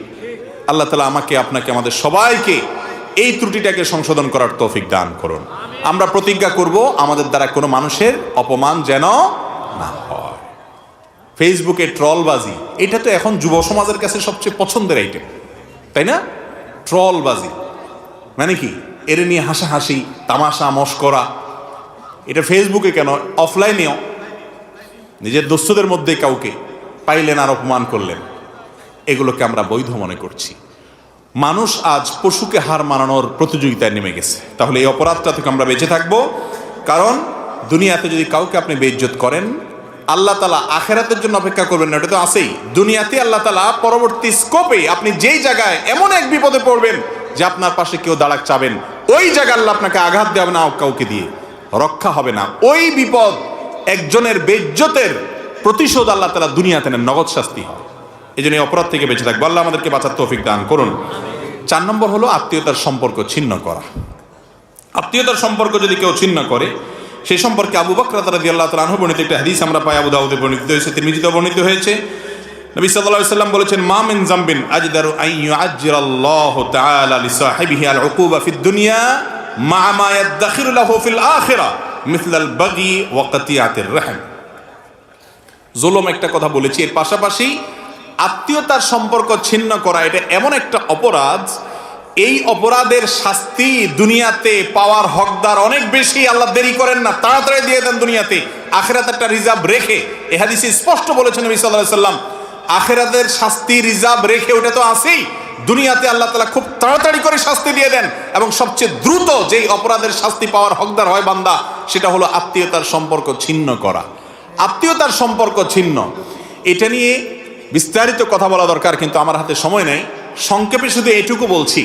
আল্লাহ তাআলা আমাকে, আপনাকে, আমাদের সবাইকে এই ত্রুটিটাকে সংশোধন করার তৌফিক দান করুন। আমরা প্রতিজ্ঞা করব, আমাদের দ্বারা কোনো মানুষের অপমান যেন না হয়। ফেসবুকে ট্রলবাজি, এটা তো এখন যুব সমাজের কাছে সবচেয়ে পছন্দের আইটেম, তাই না? ট্রলবাজি মানে কি? এর নিয়ে হাসাহাসি, তামাশা, মশকরা। এটা ফেসবুকে কেন, অফলাইনেও নিজের দোস্তদের মধ্যে কাউকে পাইলেন আর অপমান করলেন, এগুলোকে আমরা বৈধ মনে করছি। মানুষ আজ পশুকে হার মানানোর প্রতিযোগিতায় নেমে গেছে। তাহলে এই অপরাধটা থেকে আমরা বেঁচে থাকবো। কারণ দুনিয়াতে যদি কাউকে আপনি বেইজ্জত করেন, আল্লাহ তাআলা আখিরাতের জন্য অপেক্ষা করবেন না, এটা তো আছেই। দুনিয়াতে আল্লাহ তাআলা পরবর্তী স্কোপে আপনি যেই জায়গায় এমন এক বিপদে পড়বেন যে আপনার পাশে কেউ দাঁড়াক চাবেন, ওই জায়গায় আল্লাহ আপনাকে আঘাত দেবে না, কাউকে দিয়ে রক্ষা হবে না। ওই বিপদ, একজনের বেইজ্জতের প্রতিশোধ আল্লাহ তাআলা দুনিয়াতে নেন, নগদ শাস্তি হয়। এই জন্য এই অপরাধ থেকে বেঁচে থাকবো। আল্লাহ আমাদেরকে বাঁচার তৌফিক দান করুন। 4 নম্বর হলো আত্মীয়তার সম্পর্ক ছিন্ন করা। আত্মীয়তার সম্পর্ক যদি কেউ ছিন্ন করে, সেই সম্পর্কে আবু বকর রাদিয়াল্লাহু তাআলা আনহু বর্ণিত একটা হাদিস আমরা পাই, আবু দাউদে বর্ণিত হয়েছে, তিরমিজিতে বর্ণিত হয়েছে। নবী সাল্লাল্লাহু আলাইহি ওয়াসাল্লাম বলেছেন, মা মিন যামবিন আজদারু আন ইউআজ্জিরাল্লাহু তাআলা লিসাহিবিহি আল উকুবা ফিদ দুনিয়া মা মা ইয়াদখিরু লাহু ফিল আখিরাহ মিসলাল বাগি ওয়া কাতিয়াতির রাহম। জুলুম একটা কথা বলেছি, এর পাশাপাশি আত্মীয়তার সম্পর্ক ছিন্ন করা, এটা এমন একটা অপরাধ, এই অপরাধের শাস্তি দুনিয়াতে পাওয়ার হকদার অনেক বেশি। আল্লাহ দেরি করেন না, তাড়াতাড়ি দিয়ে দেন দুনিয়াতে। আখিরাতে একটা রিজার্ভ রেখে, এই হাদিসে স্পষ্ট বলেছেন নবী সাল্লাল্লাহু আলাইহি সাল্লাম, আখিরাতের শাস্তি রিজার্ভ রেখে, ওটা তো আছেই। দুনিয়াতে আল্লাহ তাআলা খুব তাড়াতাড়ি করে শাস্তি দিয়ে দেন, এবং সবচেয়ে দ্রুত যেই অপরাধের শাস্তি পাওয়ার হকদার হয় বান্দা, সেটা হলো আত্মীয়তার সম্পর্ক ছিন্ন করা। আত্মীয়তার সম্পর্ক ছিন্ন, এটা নিয়ে বিস্তারিত কথা বলা দরকার, কিন্তু আমার হাতে সময় নেই। সংক্ষেপে শুধু এটুকু বলছি,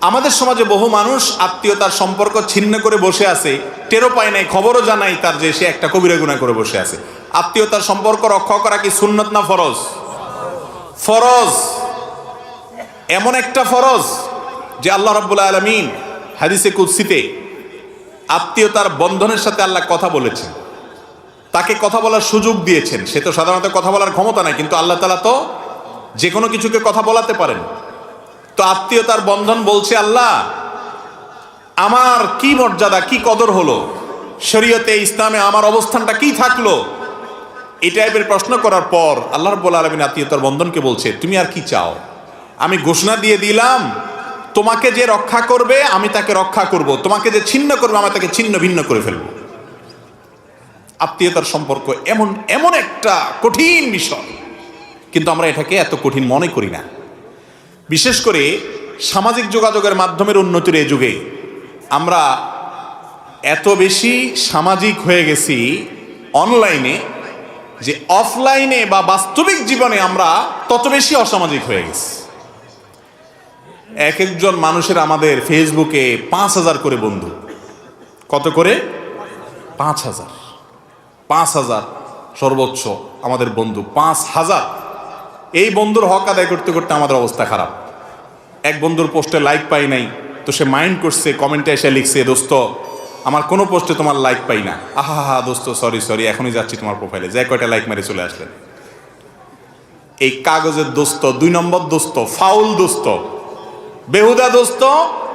আমাদের সমাজে বহু মানুষ আত্মীয়তার সম্পর্ক ছিন্ন করে বসে আছে, টেরও পায় নাই, খবরও জানাই তার যে সে একটা কবিরা গুনাহ করে বসে আছে। আত্মীয়তার সম্পর্ক রক্ষা করা কি সুন্নত না ফরজ? ফরজ, এমন একটা ফরজ যে আল্লাহ রাব্বুল আলামিন হাদিসে কুদসিতে আত্মীয়তার বন্ধনের সাথে আল্লাহ কথা বলেছেন, তাকে কথা বলার সুযোগ দিয়েছেন। সে তো সাধারণত কথা বলার ক্ষমতা নাই, কিন্তু আল্লাহ তাআলা তো যে কোনো কিছুকে কথা বলাতে পারেন। তো আত্মীয়তার বন্ধন বলছে আল্লাহ আমার কি মর্যাদা, কি কদর হলো, শরীয়তে ইসলামে আমার অবস্থানটা কি থাকলো, এই টাইপের প্রশ্ন করার পর আল্লাহ রাব্বুল আলামিন আত্মীয়তার বন্ধনকে বলছে তুমি আর কি চাও? আমি ঘোষণা দিয়ে দিলাম তোমাকে যে রক্ষা করবে আমি তাকে রক্ষা করব, তোমাকে যে ছিন্ন করবে আমি তাকে ছিন্ন ভিন্ন করে ফেলবো। আত্মীয়তার সম্পর্ক এমন এমন একটা কঠিন বিষয়, কিন্তু আমরা এটাকে এত কঠিন মনে করি না। বিশেষ করে সামাজিক যোগাযোগের মাধ্যমের উন্নতির এই যুগে আমরা এত বেশি সামাজিক হয়ে গেছি অনলাইনে, যে অফলাইনে বা বাস্তবিক জীবনে আমরা তত বেশি অসামাজিক হয়ে গেছি। এক একজন মানুষের আমাদের ফেসবুকে 5,000 করে বন্ধু। কত করে? 5,000। 5,000 সর্বোচ্চ আমাদের বন্ধু, 5,000। এই বন্ধুর হক আদায় করতে করতে আমাদের অবস্থা খারাপ। এক বন্ধুর পোস্টে লাইক পাই নাই, তো সে মাইন্ড করছে, কমেন্টে এসে লিখছে দোস্ত আমার কোনো পোস্টে তোমার লাইক পাই না, আহা হা দোস্ত সরি এখনই যাচ্ছি তোমার প্রোফাইলে, যে কয়টা লাইক মেরে চলে আসলেন। এই কাগজের দোস্ত, 2 নম্বর দোস্ত, ফাউল দোস্ত, বেহুদা দোস্ত,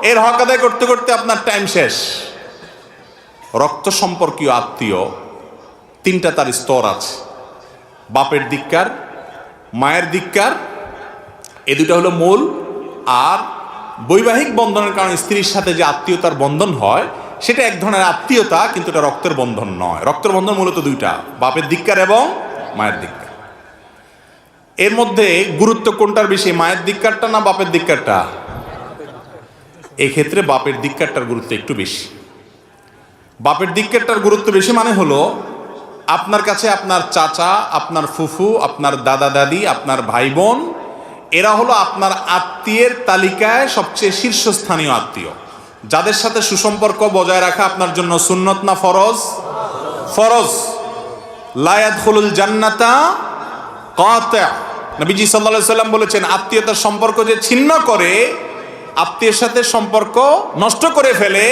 এর হক আদায় করতে করতে আপনার টাইম শেষ। রক্ত সম্পর্কীয় আত্মীয় 3টা তার স্তর আছে, বাপের দিককার, মায়ের দিককার, এ দুটা হলো মূল। আর বৈবাহিক বন্ধনের কারণে স্ত্রীর সাথে যে আত্মীয়তার বন্ধন হয় সেটা এক ধরনের আত্মীয়তা, কিন্তু এটা রক্তের বন্ধন নয়। রক্তের বন্ধন মূলত 2টা, বাপের দিককার এবং মায়ের দিককার। এর মধ্যে গুরুত্ব কোনটার বেশি, মায়ের দিককারটা না বাপের দিককারটা? এই ক্ষেত্রে বাপের দিককারটার গুরুত্ব একটু বেশি। বাপের দিককারটার গুরুত্ব বেশি মানে হলো আপনার কাছে আপনার চাচা, আপনার ফুফু, আপনার দাদা দাদি, আপনার ভাই বোন, এরা হলো আপনার আত্মীয়ের তালিকায় সবচেয়ে শীর্ষস্থানীয় আত্মীয়, যাদের সাথে সুসম্পর্ক বজায় রাখা আপনার জন্য সুন্নত না ফরজ? ফরজ। লা ইয়াদখুলুল জান্নাতা কাতি'। নবীজি সাল্লাল্লাহু আলাইহি সাল্লাম বলেছেন আত্মীয়তার সম্পর্ক যে ছিন্ন করে, আত্মীয়ের সাথে সম্পর্ক নষ্ট করে ফেলে,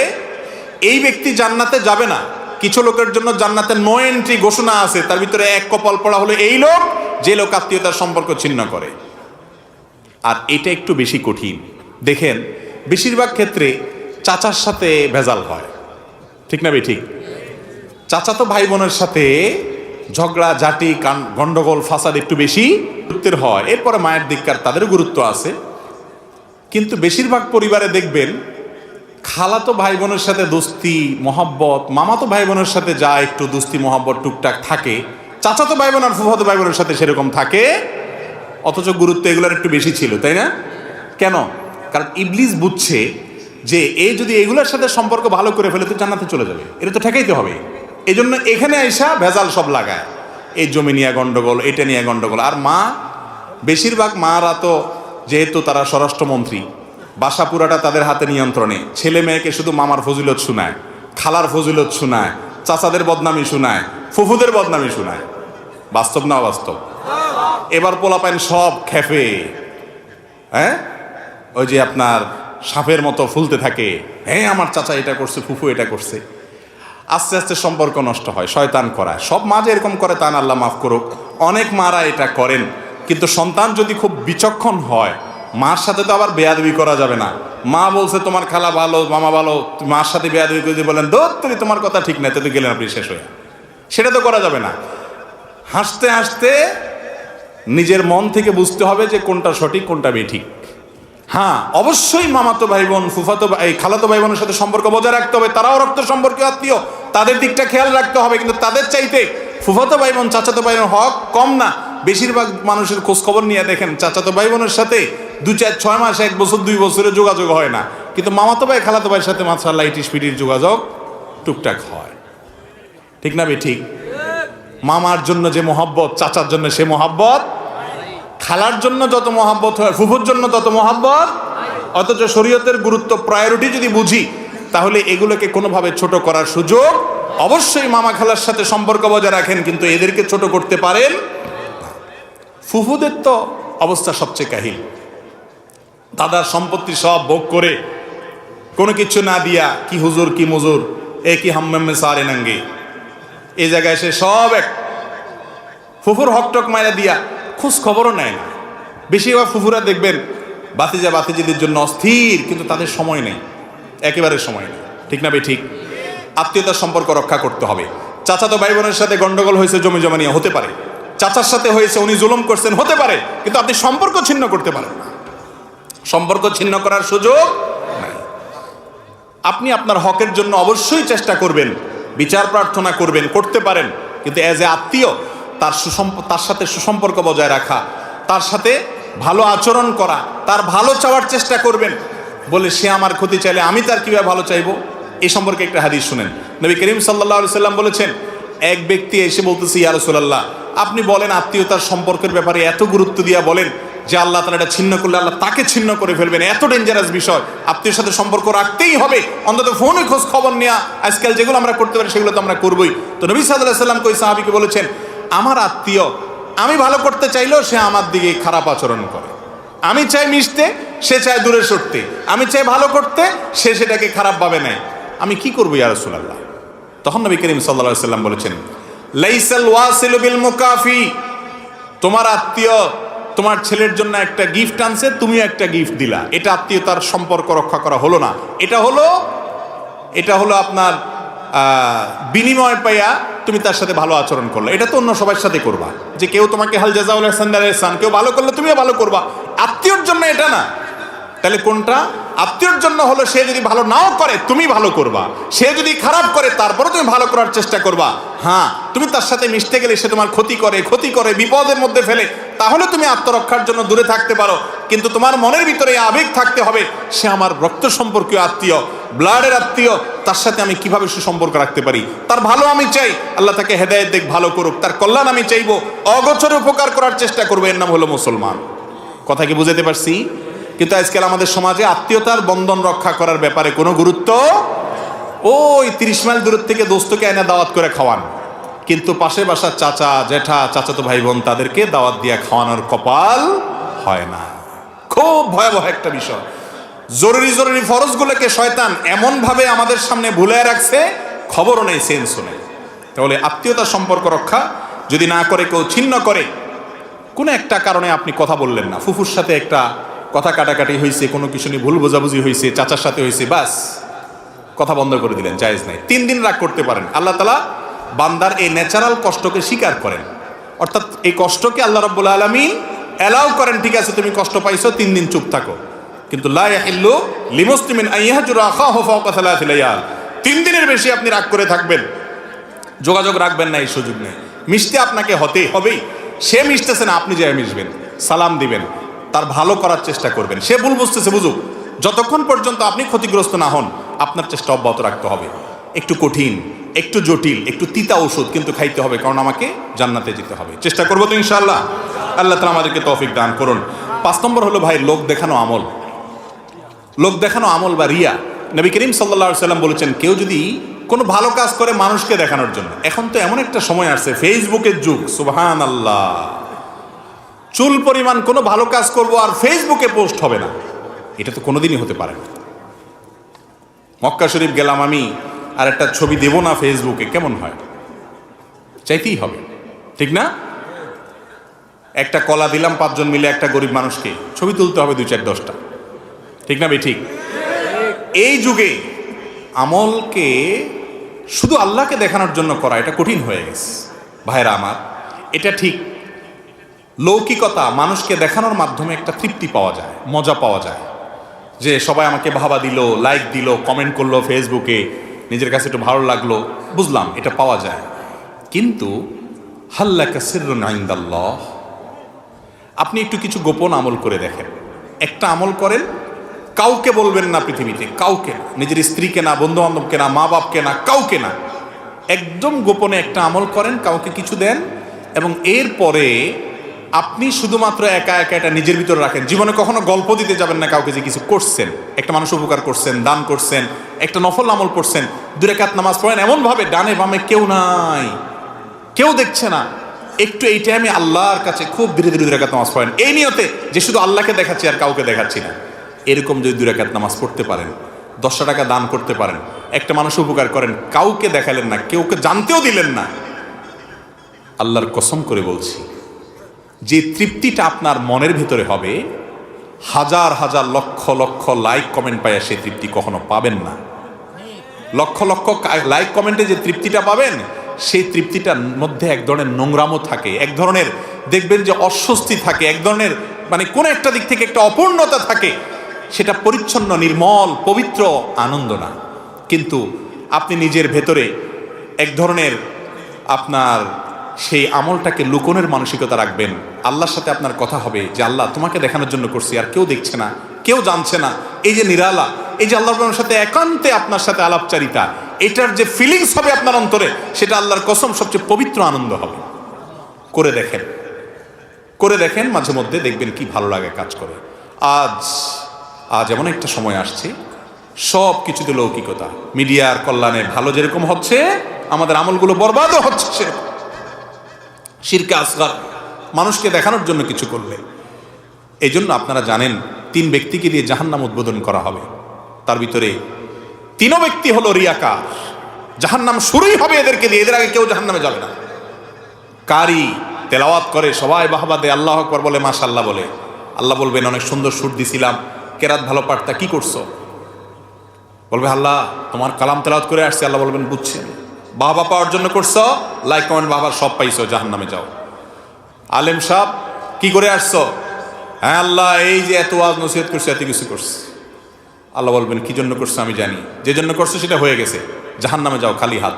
এই ব্যক্তি জান্নাতে যাবে না। কিছু লোকের জন্য জান্নাতে নো এন্ট্রি ঘোষণা আছে, তার ভিতরে এক কপাল পড়া হলো এই লোক, যে লোক আত্মীয়তার সম্পর্ক ছিন্ন করে। আর এটা একটু বেশি কঠিন। দেখেন বেশিরভাগ ক্ষেত্রে চাচার সাথে ভেজাল হয়, ঠিক না ঠিক? চাচাতো ভাই বোনের সাথে ঝগড়া ঝাঁটি গন্ডগোল ফাসাদ একটু বেশি গুরুত্বের হয়। এরপরে মায়ের দিককার, তাদের গুরুত্ব আছে। কিন্তু বেশিরভাগ পরিবারে দেখবেন খালাতো ভাই বোনের সাথে দোস্তি মহব্বত, মামাতো ভাই বোনের সাথে যা একটু দোস্তি মহব্বত টুকটাক থাকে, চাচাতো ভাই বোন আর ফুফাতো ভাই বোনের সাথে সেরকম থাকে, অথচ গুরুত্ব এগুলোর একটু বেশি ছিল, তাই না? কেন? কারণ ইবলিস বুঝছে যে এই যদি এগুলোর সাথে সম্পর্ক ভালো করে ফেলে তো জান্নাতে চলে যাবে, এটা তো ঠেকাইতে হবে। এই জন্য এখানে আইসা ভেজাল সব লাগায়, এই জমি নিয়ে গন্ডগোল, এটা নিয়ে গন্ডগোল। আর মা, বেশিরভাগ মারা তো যেহেতু তারা স্বরাষ্ট্রমন্ত্রী, বাসা পুরাটা তাদের হাতে নিয়ন্ত্রণে, ছেলে মেয়েকে শুধু মামার ফজিলত শোনায়, খালার ফজিলত শোনায়, চাচাদের বদনামি শোনায়, ফুফুদের বদনামি শোনায়। বাস্তব না অবাস্তব? এবার পোলাপাইন সব খেপে, হ্যাঁ, ওই যে আপনার সাপের মতো ফুলতে থাকে, হ্যাঁ আমার চাচা এটা করছে, ফুফু এটা করছে। আস্তে আস্তে সম্পর্ক নষ্ট হয়, শয়তান করায়। সব মা যে এরকম করে তা না, আল্লাহ মাফ করুক, অনেক মারা এটা করেন। কিন্তু সন্তান যদি খুব বিচক্ষণ হয়, মার সাথে তো আবার বেয়াদবি করা যাবে না। মা বলছে তোমার খালা ভালো, মামা ভালো, মার সাথে বেয়াদবি করে দিয়ে বলেন দোত তুমি, তোমার কথা ঠিক নাই, তো গেলেন আপনি শেষ হয়ে, সেটা তো করা যাবে না। হাসতে হাসতে নিজের মন থেকে বুঝতে হবে যে কোনটা সঠিক কোনটা বেঠিক। হ্যাঁ, অবশ্যই মামাতো ভাই বোন, ফুফাতো ভাই, খালাতো ভাই বোনের সাথে সম্পর্ক বজায় রাখতে হবে, তারাও রক্ত সম্পর্কে আত্মীয়, তাদের দিকটা খেয়াল রাখতে হবে। কিন্তু তাদের চাইতে ফুফাতো ভাই বোন, চাচাতো ভাই বোন হক কম না। বেশিরভাগ মানুষের খোঁজ খবর নিয়ে দেখেন চাচাতো ভাই বোনের সাথে 2, 4, 6 মাস, 1 বছর, 2 বছরের যোগাযোগ হয় না, কিন্তু মামাতো ভাই, খালাতো ভাইয়ের সাথে মাশাআল্লাহ ইটিস পিটির যোগাযোগ টুকটাক হয়, ঠিক না ঠিক? মামার জন্য যে মহব্বত, চাচার জন্য সে মহব্বত, খালার জন্য যত মহব্বত হয়, ফুফুর জন্য তত মহব্বত। অথচ শরীয়তের গুরুত্ব, প্রায়োরিটি যদি বুঝি, তাহলে এগুলোকে কোনোভাবে ছোট করার সুযোগ, অবশ্যই মামা খালার সাথে সম্পর্ক বজায় রাখেন, কিন্তু এদেরকে ছোট করতে পারেন। ফুফুদের তো অবস্থা সবচেয়ে কাহিল। দাদার সম্পত্তি সব ভোগ করে কোনো কিছু না দিয়া কি হুজুর কি মজুর এ কি হাম্মামে সারে নাঙ্গে এই জায়গায় এসে সব এক ফুফুর হকটক মাইরা দিয়া খোঁজ খবরও নেয় না। বেশিরভাগ ফুফুরা দেখবেন বাতিজা বাতিজিদের জন্য অস্থির, কিন্তু তাদের সময় নেই, একেবারে সময় নেই। ঠিক না বে ঠিক? আত্মীয়তার সম্পর্ক রক্ষা করতে হবে। চাচাতো ভাই বোনের সাথে গন্ডগোল হয়েছে জমি জমা নিয়ে, হতে পারে। চাচার সাথে হয়েছে, উনি জুলুম করছেন, হতে পারে। কিন্তু আপনি সম্পর্ক ছিন্ন করতে পারেন না, সম্পর্ক ছিন্ন করার সুযোগ নাই। আপনি আপনার হকের জন্য অবশ্যই চেষ্টা করবেন, বিচার প্রার্থনা করবেন, করতে পারেন। কিন্তু অ্যাজ এ আত্মীয় তার সাথে সুসম্পর্ক বজায় রাখা, তার সাথে ভালো আচরণ করা, তার ভালো চাওয়ার চেষ্টা করবেন। বলে সে আমার ক্ষতি চাইলে আমি তার কীভাবে ভালো চাইবো? এই সম্পর্কে একটা হাদিস শুনেন। নবী করিম সাল্লাল্লাহু আলাইহি সাল্লাম বলেছেন, এক ব্যক্তি এসে বলতেছে, ইয়া রাসূলুল্লাহ, আপনি বলেন আত্মীয়তার সম্পর্কের ব্যাপারে এত গুরুত্ব দিয়া বলেন যে আল্লাহ তাআলা এটা ছিন্ন করলে আল্লাহ তাকে ছিন্ন করে ফেলবেন, এত ডেঞ্জারাস বিষয়, আত্মীয়ের সাথে সম্পর্ক রাখতেই হবে, অন্তত ফোনে খোঁজ খবর নেওয়া, আজকাল যেগুলো আমরা করতে পারি সেগুলো তো আমরা করবই। তো নবী সাল্লাল্লাহু আলাইহি সাল্লাম ওই সাহাবীকে বলেছেন, আমার আত্মীয় আমি ভালো করতে চাইলেও সে আমার দিকে খারাপ আচরণ করে। আমি চাই মিশতে, সে চায় দূরে সরতে। আমি চাই ভালো করতে, সে সেটাকে খারাপ ভাবে নেয়। আমি কি করবো ইয়া রাসূলুল্লাহ? তখন নবী করিম সাল্লাল্লাহু আলাইহি সাল্লাম বলেছেন, লাইসাল ওয়াসিলু বিল মুকাফি, তোমার আত্মীয় তোমার ছেলের জন্য একটা গিফট আনছে, তুমিও একটা গিফট দিলা, এটা আত্মীয়তার সম্পর্ক রক্ষা করা হলো না। এটা হলো আপনার বিনিময় পাইয়া তুমি তার সাথে ভালো আচরণ করলে। এটা তো অন্য সবার সাথে করবা, যে কেউ তোমাকে হাল জাযাউল ইহসান বিল ইহসান, কেউ ভালো করলে তুমিও ভালো করবা। আত্মীয়র জন্য এটা না। তাহলে কোনটা? আত্মীয়র জন্য হলো সে যদি ভালো নাও করে তুমি ভালো করবা, সে যদি খারাপ করে তারপরে তুমি ভালো করার চেষ্টা করবা। হ্যাঁ, তুমি তার সাথে মিশতে গেলে সে তোমার ক্ষতি করে বিপদের মধ্যে ফেলে, তাহলে তুমি আত্মরক্ষার জন্য দূরে থাকতে পারো। কিন্তু তোমার মনের ভিতরে আবেগ থাকতে হবে, সে আমার রক্ত সম্পর্কীয় আত্মীয়, ব্লাডের আত্মীয়, তার সাথে আমি কিভাবে সুসম্পর্ক রাখতে পারি, তার ভালো আমি চাই, আল্লাহ তাকে হেদায়েত দেখ, ভালো করুক, তার কল্যাণ আমি চাইবো, অগোচরে উপকার করার চেষ্টা করবো। এর নাম হলো মুসলমান। কথা কি বুঝাতে পারছি? কিন্তু আজকাল আমাদের সমাজে আত্মীয়তার বন্ধন রক্ষা করার ব্যাপারে কোনো গুরুত্ব, ওই 30 মাইল দূর থেকে দোস্তকে এনে দাওয়াত করে খাওয়ান, কিন্তু পাশে বাসার চাচা জেঠা চাচাতো ভাই বোন তাদেরকে দাওয়াত দিয়ে খাওয়ানোর কপাল হয় না। খুব ভয়াবহ একটা বিষয়। জরুরি ফরজগুলোকে শয়তান এমন ভাবে আমাদের সামনে ভুলে রাখছে, খবরও নেই, সেন্সও নেই। তাহলে আত্মীয়তার সম্পর্ক রক্ষা যদি না করে, কেউ ছিন্ন করে, কোনো একটা কারণে আপনি কথা বললেন না, ফুফুর সাথে একটা কথা কাটাকাটি হয়েছে, কোনো কিছু নিয়ে ভুল বোঝাবুঝি হয়েছে, চাচার সাথে হয়েছে, বাস কথা বন্ধ করে দিলেন, জায়েজ নাই। 3 দিন রাগ করতে পারেন। আল্লাহ তাআলা বান্দার এই ন্যাচারাল কষ্টকে স্বীকার করেন, অর্থাৎ এই কষ্টকে আল্লাহ রাব্বুল আলামিন অ্যালাউ করেন। ঠিক আছে, তুমি কষ্ট পাইছো, 3 দিন চুপ থাকো। কিন্তু লা ইয়াহিল্লু লিমুসলিমিন আন ইয়াহজুরা আখাহু ফাওকা 3 লায়াল, 3 দিনের বেশি আপনি রাগ করে থাকবেন, যোগাযোগ রাখবেন না, এই সুযোগ নেই। মিশতে আপনাকে হবেই। সে মিশতেছে না, আপনি যাই মিশবেন, সালাম দিবেন, তার ভালো করার চেষ্টা করবেন। সে ভুল বুঝতেছে, বুঝুক, যতক্ষণ পর্যন্ত আপনি ক্ষতিগ্রস্ত না হন আপনার চেষ্টা অব্যাহত রাখতে হবে। একটু কঠিন, একটু জটিল, একটু তিতা ওষুধ, কিন্তু খাইতে হবে, কারণ আমাকে জান্নাতে যেতে হবে। চেষ্টা করবো তো ইনশাআল্লাহ। আল্লাহ তাআলা আমাদেরকে তৌফিক দান করুন। 5 নম্বর হলো ভাই, লোক দেখানো আমল। লোক দেখানো আমল বা রিয়া। নবী করিম সাল্লাল্লাহু আলাইহি সাল্লাম বলেছেন, কেউ যদি কোনো ভালো কাজ করে মানুষকে দেখানোর জন্য, এখন তো এমন একটা সময় আসছে, ফেসবুকের যুগ, সুবহানাল্লাহ, চুল পরিমাণ কোনো ভালো কাজ করব আর ফেসবুকে পোস্ট হবে না, এটা তো কোনোদিনই হতে পারে না। মক্কা শরীফ গেলাম আমি, আর একটা ছবি দেব না ফেসবুকে, কেমন হয়? চাইতেই হবে, ঠিক না? একটা কলা দিলাম 5 জন মিলে একটা গরিব মানুষকে, ছবি তুলতে হবে 2-4-10টা, ঠিক না ভাই? ঠিক। এই যুগে আমলকে শুধু আল্লাহকে দেখানোর জন্য করা, এটা কঠিন হয়ে গেছে ভাইরা আমার। এটা ঠিক, লৌকিকতা মানুষকে দেখানোর মাধ্যমে একটা তৃপ্তি পাওয়া যায়, মজা পাওয়া যায়, যে সবাই আমাকে ভাবা দিল, লাইক দিল, কমেন্ট করলো ফেসবুকে, নিজের কাছে একটু ভালো লাগলো, বুঝলাম, এটা পাওয়া যায়। কিন্তু হাল্লাকা সিররুন ইনদাল্লাহ, আপনি একটু কিছু গোপন আমল করে দেখেন। একটা আমল করেন, কাউকে বলবেন না, পৃথিবীতে কাউকে না, নিজের স্ত্রীকে না, বন্ধু বান্ধবকে না, মা বাপকে না, কাউকে না, একদম গোপনে একটা আমল করেন, কাউকে কিছু দেন, এবং এরপরে আপনি শুধুমাত্র একা একা এটা নিজের ভিতরে রাখেন। জীবনে কখনো গল্প দিতে যাবেন না কাউকে যে কিছু করছেন, একটা মানুষ উপকার করছেন, দান করছেন, একটা নফল আমল করছেন, 2 রাকাত নামাজ পড়েন, এমনভাবে ডানে বামে কেউ নাই, কেউ দেখছে না, একটু এই টাইমে আল্লাহর কাছে খুব ধীরে ধীরে 2 রাকাত নামাজ পড়েন, এই নিয়তে যে শুধু আল্লাহকে দেখাচ্ছি আর কাউকে দেখাচ্ছি না। এরকম যদি 2 রাকাত নামাজ পড়তে পারেন, 10 টাকা দান করতে পারেন, একটা মানুষ উপকার করেন, কাউকে দেখালেন না, কেউকে জানতেও দিলেন না, আল্লাহর কসম করে বলছি যে তৃপ্তিটা আপনার মনের ভিতরে হবে, হাজার হাজার লক্ষ লক্ষ লাইক কমেন্ট পাইয়া সেই তৃপ্তি কখনো পাবেন না। লক্ষ লক্ষ লাইক কমেন্টে যে তৃপ্তিটা পাবেন, সেই তৃপ্তিটার মধ্যে এক ধরনের নোংরামও থাকে, এক ধরনের দেখবেন যে অস্বস্তি থাকে, এক ধরনের মানে কোনো একটা দিক থেকে একটা অপূর্ণতা থাকে। সেটা পরিচ্ছন্ন, নির্মল, পবিত্র আনন্দ না। কিন্তু আপনি নিজের ভেতরে এক ধরনের আপনার সেই আমলটাকে লুকোনের মানসিকতা রাখবেন। আল্লাহর সাথে আপনার কথা হবে যে আল্লাহ তোমাকে দেখানোর জন্য করছি, আর কেউ দেখছে না, কেউ জানছে না। এই যে নিরালা, এই যে আল্লাহর সাথে একান্তে আপনার সাথে আলাপচারিতা, এটার যে ফিলিংস হবে আপনার অন্তরে, সেটা আল্লাহর কসম সবচেয়ে পবিত্র আনন্দ হবে। করে দেখেন, করে দেখেন, মাঝে মধ্যে দেখবেন কি ভালো লাগে কাজ করে। আজ এমন একটা সময় আসছে, সব কিছুতে লৌকিকতা, মিডিয়ার কল্যাণে ভালো যেরকম হচ্ছে, আমাদের আমলগুলো বরবাদও হচ্ছে সেরকম। শিরকে আসগার, মানুষকে দেখানোর জন্য কিছু করলে। এই জন্য আপনারা জানেন 3 ব্যক্তিকে দিয়ে জাহান্নাম উদ্বোধন করা হবে। তার ভিতরে 3 ব্যক্তি হলো রিয়াকার। জাহান্নাম শুরুই হবে এদেরকে দিয়ে, এদের আগে কেউ জাহান্নামে যাবে না। কারি তেলাওয়াত করে, সবাই বাহবা দেয়, আল্লাহ আকবার বলে, মাশাআল্লাহ বলে। আল্লাহ বলবেন অনেক সুন্দর সুর দিছিলাম, কেরাত ভালো পারতা, কি করছো? বলবে আল্লাহ তোমার কালাম তেলাওয়াত করে আসছে। আল্লাহ বলবেন বুঝছেন, বাহবা পাওয়ার জন্য করছো, লাইক কমেন্ট বাহবার সব পাইছো, জাহান্নামে যাও। আলেম সাহেব কি করে আসছো? হ্যাঁ আল্লাহ এই যে এত ওয়াজ নসিহত করছে, এত কিছু করছে। আল্লাহ বলবেন কি জন্য করছো আমি জানি, যে জন্য করছো সেটা হয়ে গেছে, জাহান্নামে যাও খালি হাত।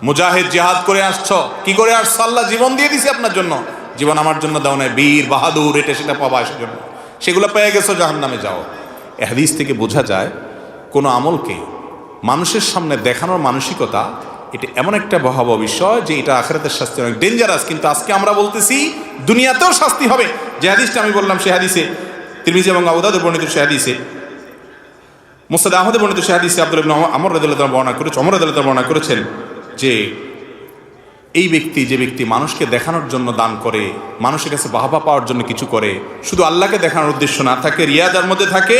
মুজাহিদ জিহাদ করে আসছো, কি করে আসছো? আল্লাহ জীবন দিয়ে দিছি আপনার জন্য, জীবন আমার জন্য দাও নাই, বীর বাহাদুর এটা সেটা পাবা, সেজন্য সেগুলো পেয়ে গেছো, জাহান্নামে যাও। এই হাদিস থেকে বোঝা যায় কোনো আমলকে মানুষের সামনে দেখানোর মানসিকতা, এটা এমন একটা ভয়াবহ বিষয় যে এটা আখিরাতের শাস্তি অনেক ডেঞ্জারাস। কিন্তু আজকে আমরা বলতেছি দুনিয়াতেও শাস্তি হবে। যে হাদিসটা আমি বললাম, সে হাদিসে তিরমিজি এবং আবু দাউদে বর্ণিত, সে হাদিসে মুসনাদ আহমদে বর্ণিত, সে হাদিসে আব্দুল্লাহ ইবনে আমর রাদিয়াল্লাহু তাআলা বর্ণনা করেছেন, ওমর রাদিয়াল্লাহু তাআলা বর্ণনা করেছেন যে এই ব্যক্তি, যে ব্যক্তি মানুষকে দেখানোর জন্য দান করে, মানুষের কাছে বাহবা পাওয়ার জন্য কিছু করে, শুধু আল্লাহকে দেখানোর উদ্দেশ্য না থাকে, রিয়াদার মধ্যে থাকে,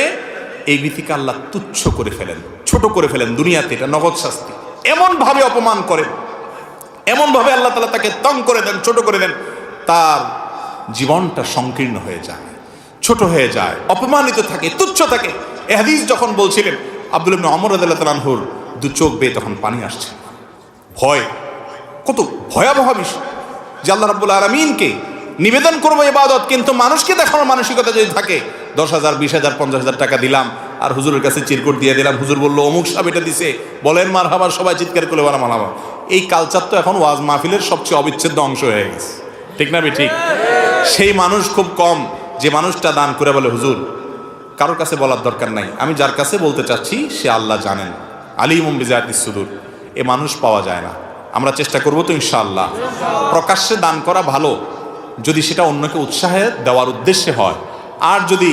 এই ব্যক্তিকে আল্লাহ তুচ্ছ করে ফেলেন, ছোট করে ফেলেন দুনিয়াতে। এটা নগদ শাস্তি। এমনভাবে অপমান করেন, এমনভাবে আল্লাহ তাআলা তাকে তং করে দেন, ছোট করে দেন, তার জীবনটা সংকীর্ণ হয়ে যায়, ছোট হয়ে যায়, অপমানিত থাকে, তুচ্ছ থাকে। এই হাদিস যখন বলছিলেন, আব্দুল্লাহ ইবনে ওমর রাদিয়াল্লাহু তাআলা আনহুর 2 চোখ বেয়ে তখন পানি আসছে। ভয়, কত ভয়াবহ বিষয় যে আল্লাহ রাব্বুল আলামিনকে নিবেদন করবো ইবাদত, কিন্তু মানুষকে দেখানোর মানসিকতা যদি থাকে, 10,000 20,000 50,000 টাকা দিলাম আর হুজুরের কাছে চিরকুট দিয়ে দিলাম, হুজুর বললো অমুক সাহেব এটা দিছে, বলেন মারহাবা, সবাই চিৎকার করে বলা মারহাবা। এই কালচার তো এখন ওয়াজ মাহফিলের সবচেয়ে অবিচ্ছেদ্য অংশ হয়ে গেছে, ঠিক না? ঠিক। সেই মানুষ খুব কম যে মানুষটা দান করে বলে হুজুর কারোর কাছে বলার দরকার নাই, আমি যার কাছে বলতে চাচ্ছি সে আল্লাহ জানেন, আলিমুম বিযাতিস সুদূর। এ মানুষ পাওয়া যায় না। আমরা চেষ্টা করবো তো ইনশাআল্লাহ। প্রকাশ্যে দান করা ভালো যদি সেটা অন্যকে উৎসাহে দেওয়ার উদ্দেশ্যে হয়। আর যদি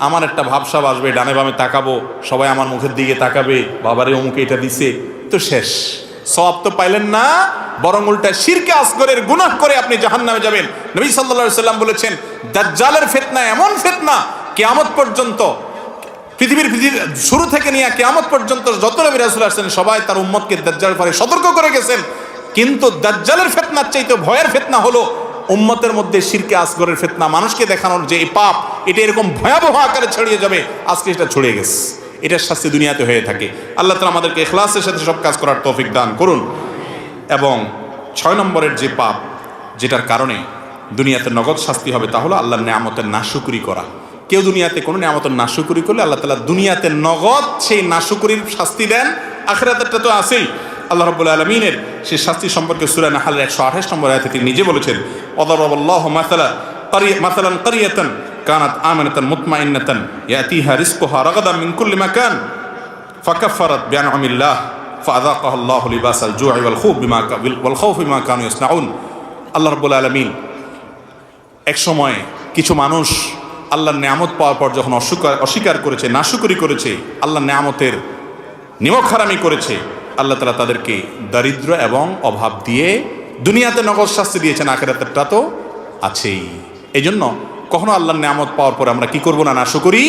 আমার একটা ভাবসাব আসবে, ডানে বামে তাকাবো, সবাই আমার মুখের দিকে তাকাবে, বাবারে অমুকে এটা দিছে, তো শেষ, সওয়াব তো পাইলেন না, বরং উল্টা শিরকে আসগরের গুনাহ করে আপনি জাহান্নামে যাবেন। নবী সাল্লাল্লাহু আলাইহি সাল্লাম বলেছেন, দাজ্জালের ফিতনা এমন ফিতনা, কিয়ামত পর্যন্ত, পৃথিবীর শুরু থেকে নিয়ে কিয়ামত পর্যন্ত যত নবী রাসূল আসছেন সবাই তার উম্মতকে দাজ্জালের ব্যাপারে সতর্ক করে গেছেন। কিন্তু দাজ্জালের ফিতনার চাইতে ভয়ের ফিতনা হলো উম্মতের মধ্যে শিরকে আসগরের ফিতনা। মানুষকে দেখানোর যে এই পাপ, এটা এরকম ভয়াবহ আকারে ছড়িয়ে যাবে, আজকে এটা ছড়িয়ে গেছে। এটার শাস্তি দুনিয়াতে হয়ে থাকে। আল্লাহ তাআলা আমাদেরকে ইখলাসের সাথে সব কাজ করার তৌফিক দান করুন। এবং 6 নম্বরের যে পাপ, যেটার কারণে দুনিয়াতে নগদ শাস্তি হবে, তা হলো আল্লাহর নিয়ামতের নাশুকরি করা। কেউ দুনিয়াতে কোনো নিয়ামতের নাশুকরি করলে আল্লাহ তাআলা দুনিয়াতে নগদ সেই নাশুকরির শাস্তি দেন, আখিরাতেরটা তো আছেই। আল্লাহ রাব্বুল আলামিনের সেই শাস্তি সম্পর্কে সূরা নাহলের 128 নম্বর আয়াতে তিনি নিজে বলেছেন, ওয়াদারাবাল্লাহু মাসালান কারিয়াতান কানাত আমানাতান মুতমাইন্নাতান ইয়াতিহা রিজকুহা রাগাদান মিন কুল্লি মাকান ফাকাফফারাত বিআনআমিল্লাহ ফাযাকাহা আল্লাহু লিবাসাল জু'i ওয়াল খাউফ বিমা কানু ইয়াসনাউন। আল্লাহ রাব্বুল আলামিন এক সময় কিছু মানুষ আল্লাহর নিয়ামত পাওয়ার পর যখন অস্বীকার করেছে, নাশুকরি করেছে, আল্লাহর নিয়ামতের নিমকহারামি করেছে, আল্লাহ তাআলা তাদেরকে দারিদ্র এবং অভাব দিয়ে দুনিয়াতে নগদ শাস্তি দিয়েছেন, আখিরাতেরটা তো আছেই। এই জন্য কখনো আল্লাহর নিয়ামত পাওয়ার পরে আমরা কি করব না? নাশুকরি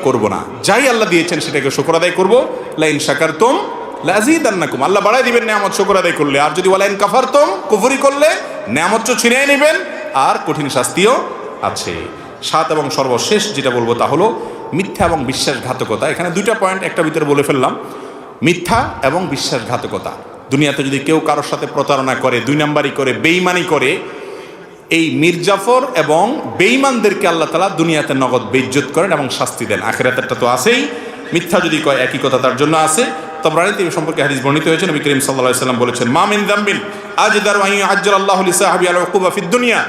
করব না। যাই আল্লাহ দিয়েছেন সেটাকে শুকর আদায় করবো। লাইন শাকারতুম লাযীদান্নাকুম, আল্লাহ বাড়াই দিবেন নিয়ামত শুকর আদায় করলে। আর যদি ওয়ালাইন কাফারতুম, কুফরি করলে নিয়ামত ছিনিয়ে নেবেন আর কঠিন শাস্তিও আছে। 7 এবং সর্বশেষ যেটা বলবো তা হলো মিথ্যা এবং বিশ্বাসঘাতকতা। এখানে দুইটা পয়েন্ট একটা ভিতরে বলে ফেললাম, মিথ্যা এবং বিশ্বাসঘাতকতা। দুনিয়াতে যদি কেউ কারোর সাথে প্রতারণা করে, 2 নাম্বারি করে, বেঈমানি করে, এই মির্জাফর এবং বেঈমানদেরকে আল্লাহ তাআলা দুনিয়াতে নগদ বেইজ্জত করেন এবং শাস্তি দেন। আখিরাতেরটা তো আছেই, মিথ্যা যদি কয় একই কথা তার জন্য আছে। তাবরানীতে এই সম্পর্কে হাদিস বর্ণিত হয়েছে, নবী করিম সাল্লাল্লাহু আলাইহি ওয়াসাল্লাম বলেছেন, মা মিন যামবিন আজদারু আন ইউআজ্জিলাল্লাহু লিসাহিবি আল উকুবা ফিদ দুনিয়া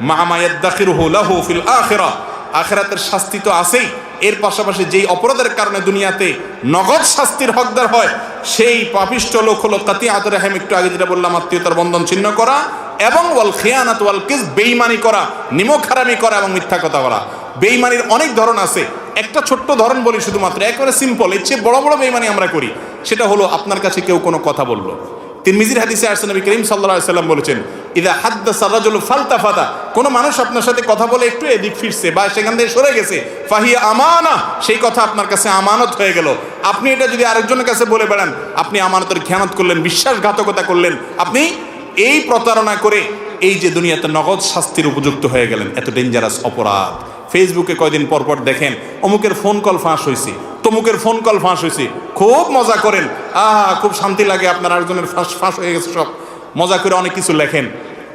মা মা ইয়াদখিরুহু লাহু ফিল আখিরাহ। আখিরাতের শাস্তি তো আছেই, এর পাশাপাশি যেই অপরাধের কারণে দুনিয়াতে নগদ শাস্তির হকদার হয় সেই পাপিষ্ঠ লোক হলো কাতিআতুর রাহিম, একটু আগে যেটা বললাম আত্মীয়তার বন্ধন ছিন্ন করা, এবং ওয়াল খিয়ানাত ওয়াল কিযব, বেঈমানি করা, নিমক হারামি করা এবং মিথ্যা কথা বলা। বেঈমানির অনেক ধরন আছে, একটা ছোট্ট ধরন বলি শুধুমাত্র, একেবারে সিম্পল। এর চেয়ে বড় বড় বেঈমানি আমরা করি। সেটা হলো আপনার কাছে কেউ কোনো কথা বলল, তিরমিজির হাদিসে আসছে নবী করিম সাল্লাল্লাহু আলাইহি ওয়াসাল্লাম বলেছেন, ইযা হাদ্দাসা রাজুলু ফালতাফাতা, কোন মানুষ আপনার সাথে কথা বলে একটু এদিক ফিরছে বা সেখান থেকে সরে গেছে, ফাহিয়া আমানা, সেই কথা আপনার কাছে আমানত হয়ে গেল। আপনি এটা যদি আরেকজনের কাছে বলে বেড়ান, আপনি আমানতের খেয়ানত করলেন, বিশ্বাসঘাতকতা করলেন, আপনি এই প্রতারণা করে এই যে দুনিয়াতে নগদ শাস্তির উপযুক্ত হয়ে গেলেন। এত ডেঞ্জারাস অপরাধ। ফেসবুকে কয়দিন পর পর দেখেন অমুকের ফোন কল ফাঁস হয়েছে, তমুকের ফোন কল ফাঁস হয়েছে, খুব মজা করেন, খুব শান্তি লাগে, আপনার আরেকজনের ফাঁস হয়ে গেছে, সব মজা করে অনেক কিছু লেখেন।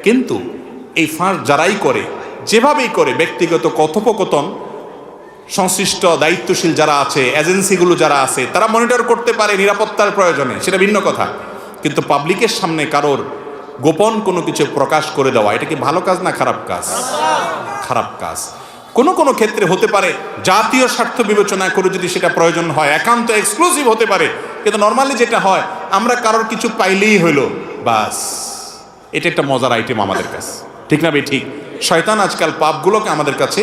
কিন্তু এই ফাঁস যারাই করে, যেভাবেই করে, ব্যক্তিগত কথোপকথন সংশ্লিষ্ট দায়িত্বশীল যারা আছে, এজেন্সিগুলো যারা আছে, তারা মনিটর করতে পারে নিরাপত্তার প্রয়োজনে, সেটা ভিন্ন কথা। কিন্তু পাবলিকের সামনে কারোর গোপন কোনো কিছু প্রকাশ করে দেওয়া, এটা কি ভালো কাজ না খারাপ কাজ? খারাপ কাজ। কোনো কোনো ক্ষেত্রে হতে পারে জাতীয় স্বার্থ বিবেচনা করে যদি সেটা প্রয়োজন হয়, একান্ত এক্সক্লুসিভ হতে পারে। কিন্তু নর্মালি যেটা হয়, আমরা কারোর কিছু পাইলেই হইলো বাস, এটা একটা মজার আইটেম আমাদের কাছে, ঠিক না ভাই? ঠিক। শয়তান আজকাল পাপগুলোকে আমাদের কাছে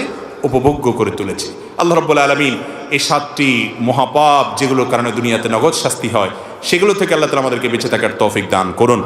উপভোগ্য করে তুলেছে। আল্লাহ রাব্বুল আলামিন এই 7টি মহাপাপ যেগুলোর কারণে দুনিয়াতে নগদ শাস্তি হয়, সেগুলো থেকে আল্লাহ তাআলা আমাদেরকে বেঁচে থাকার তৌফিক দান করুন।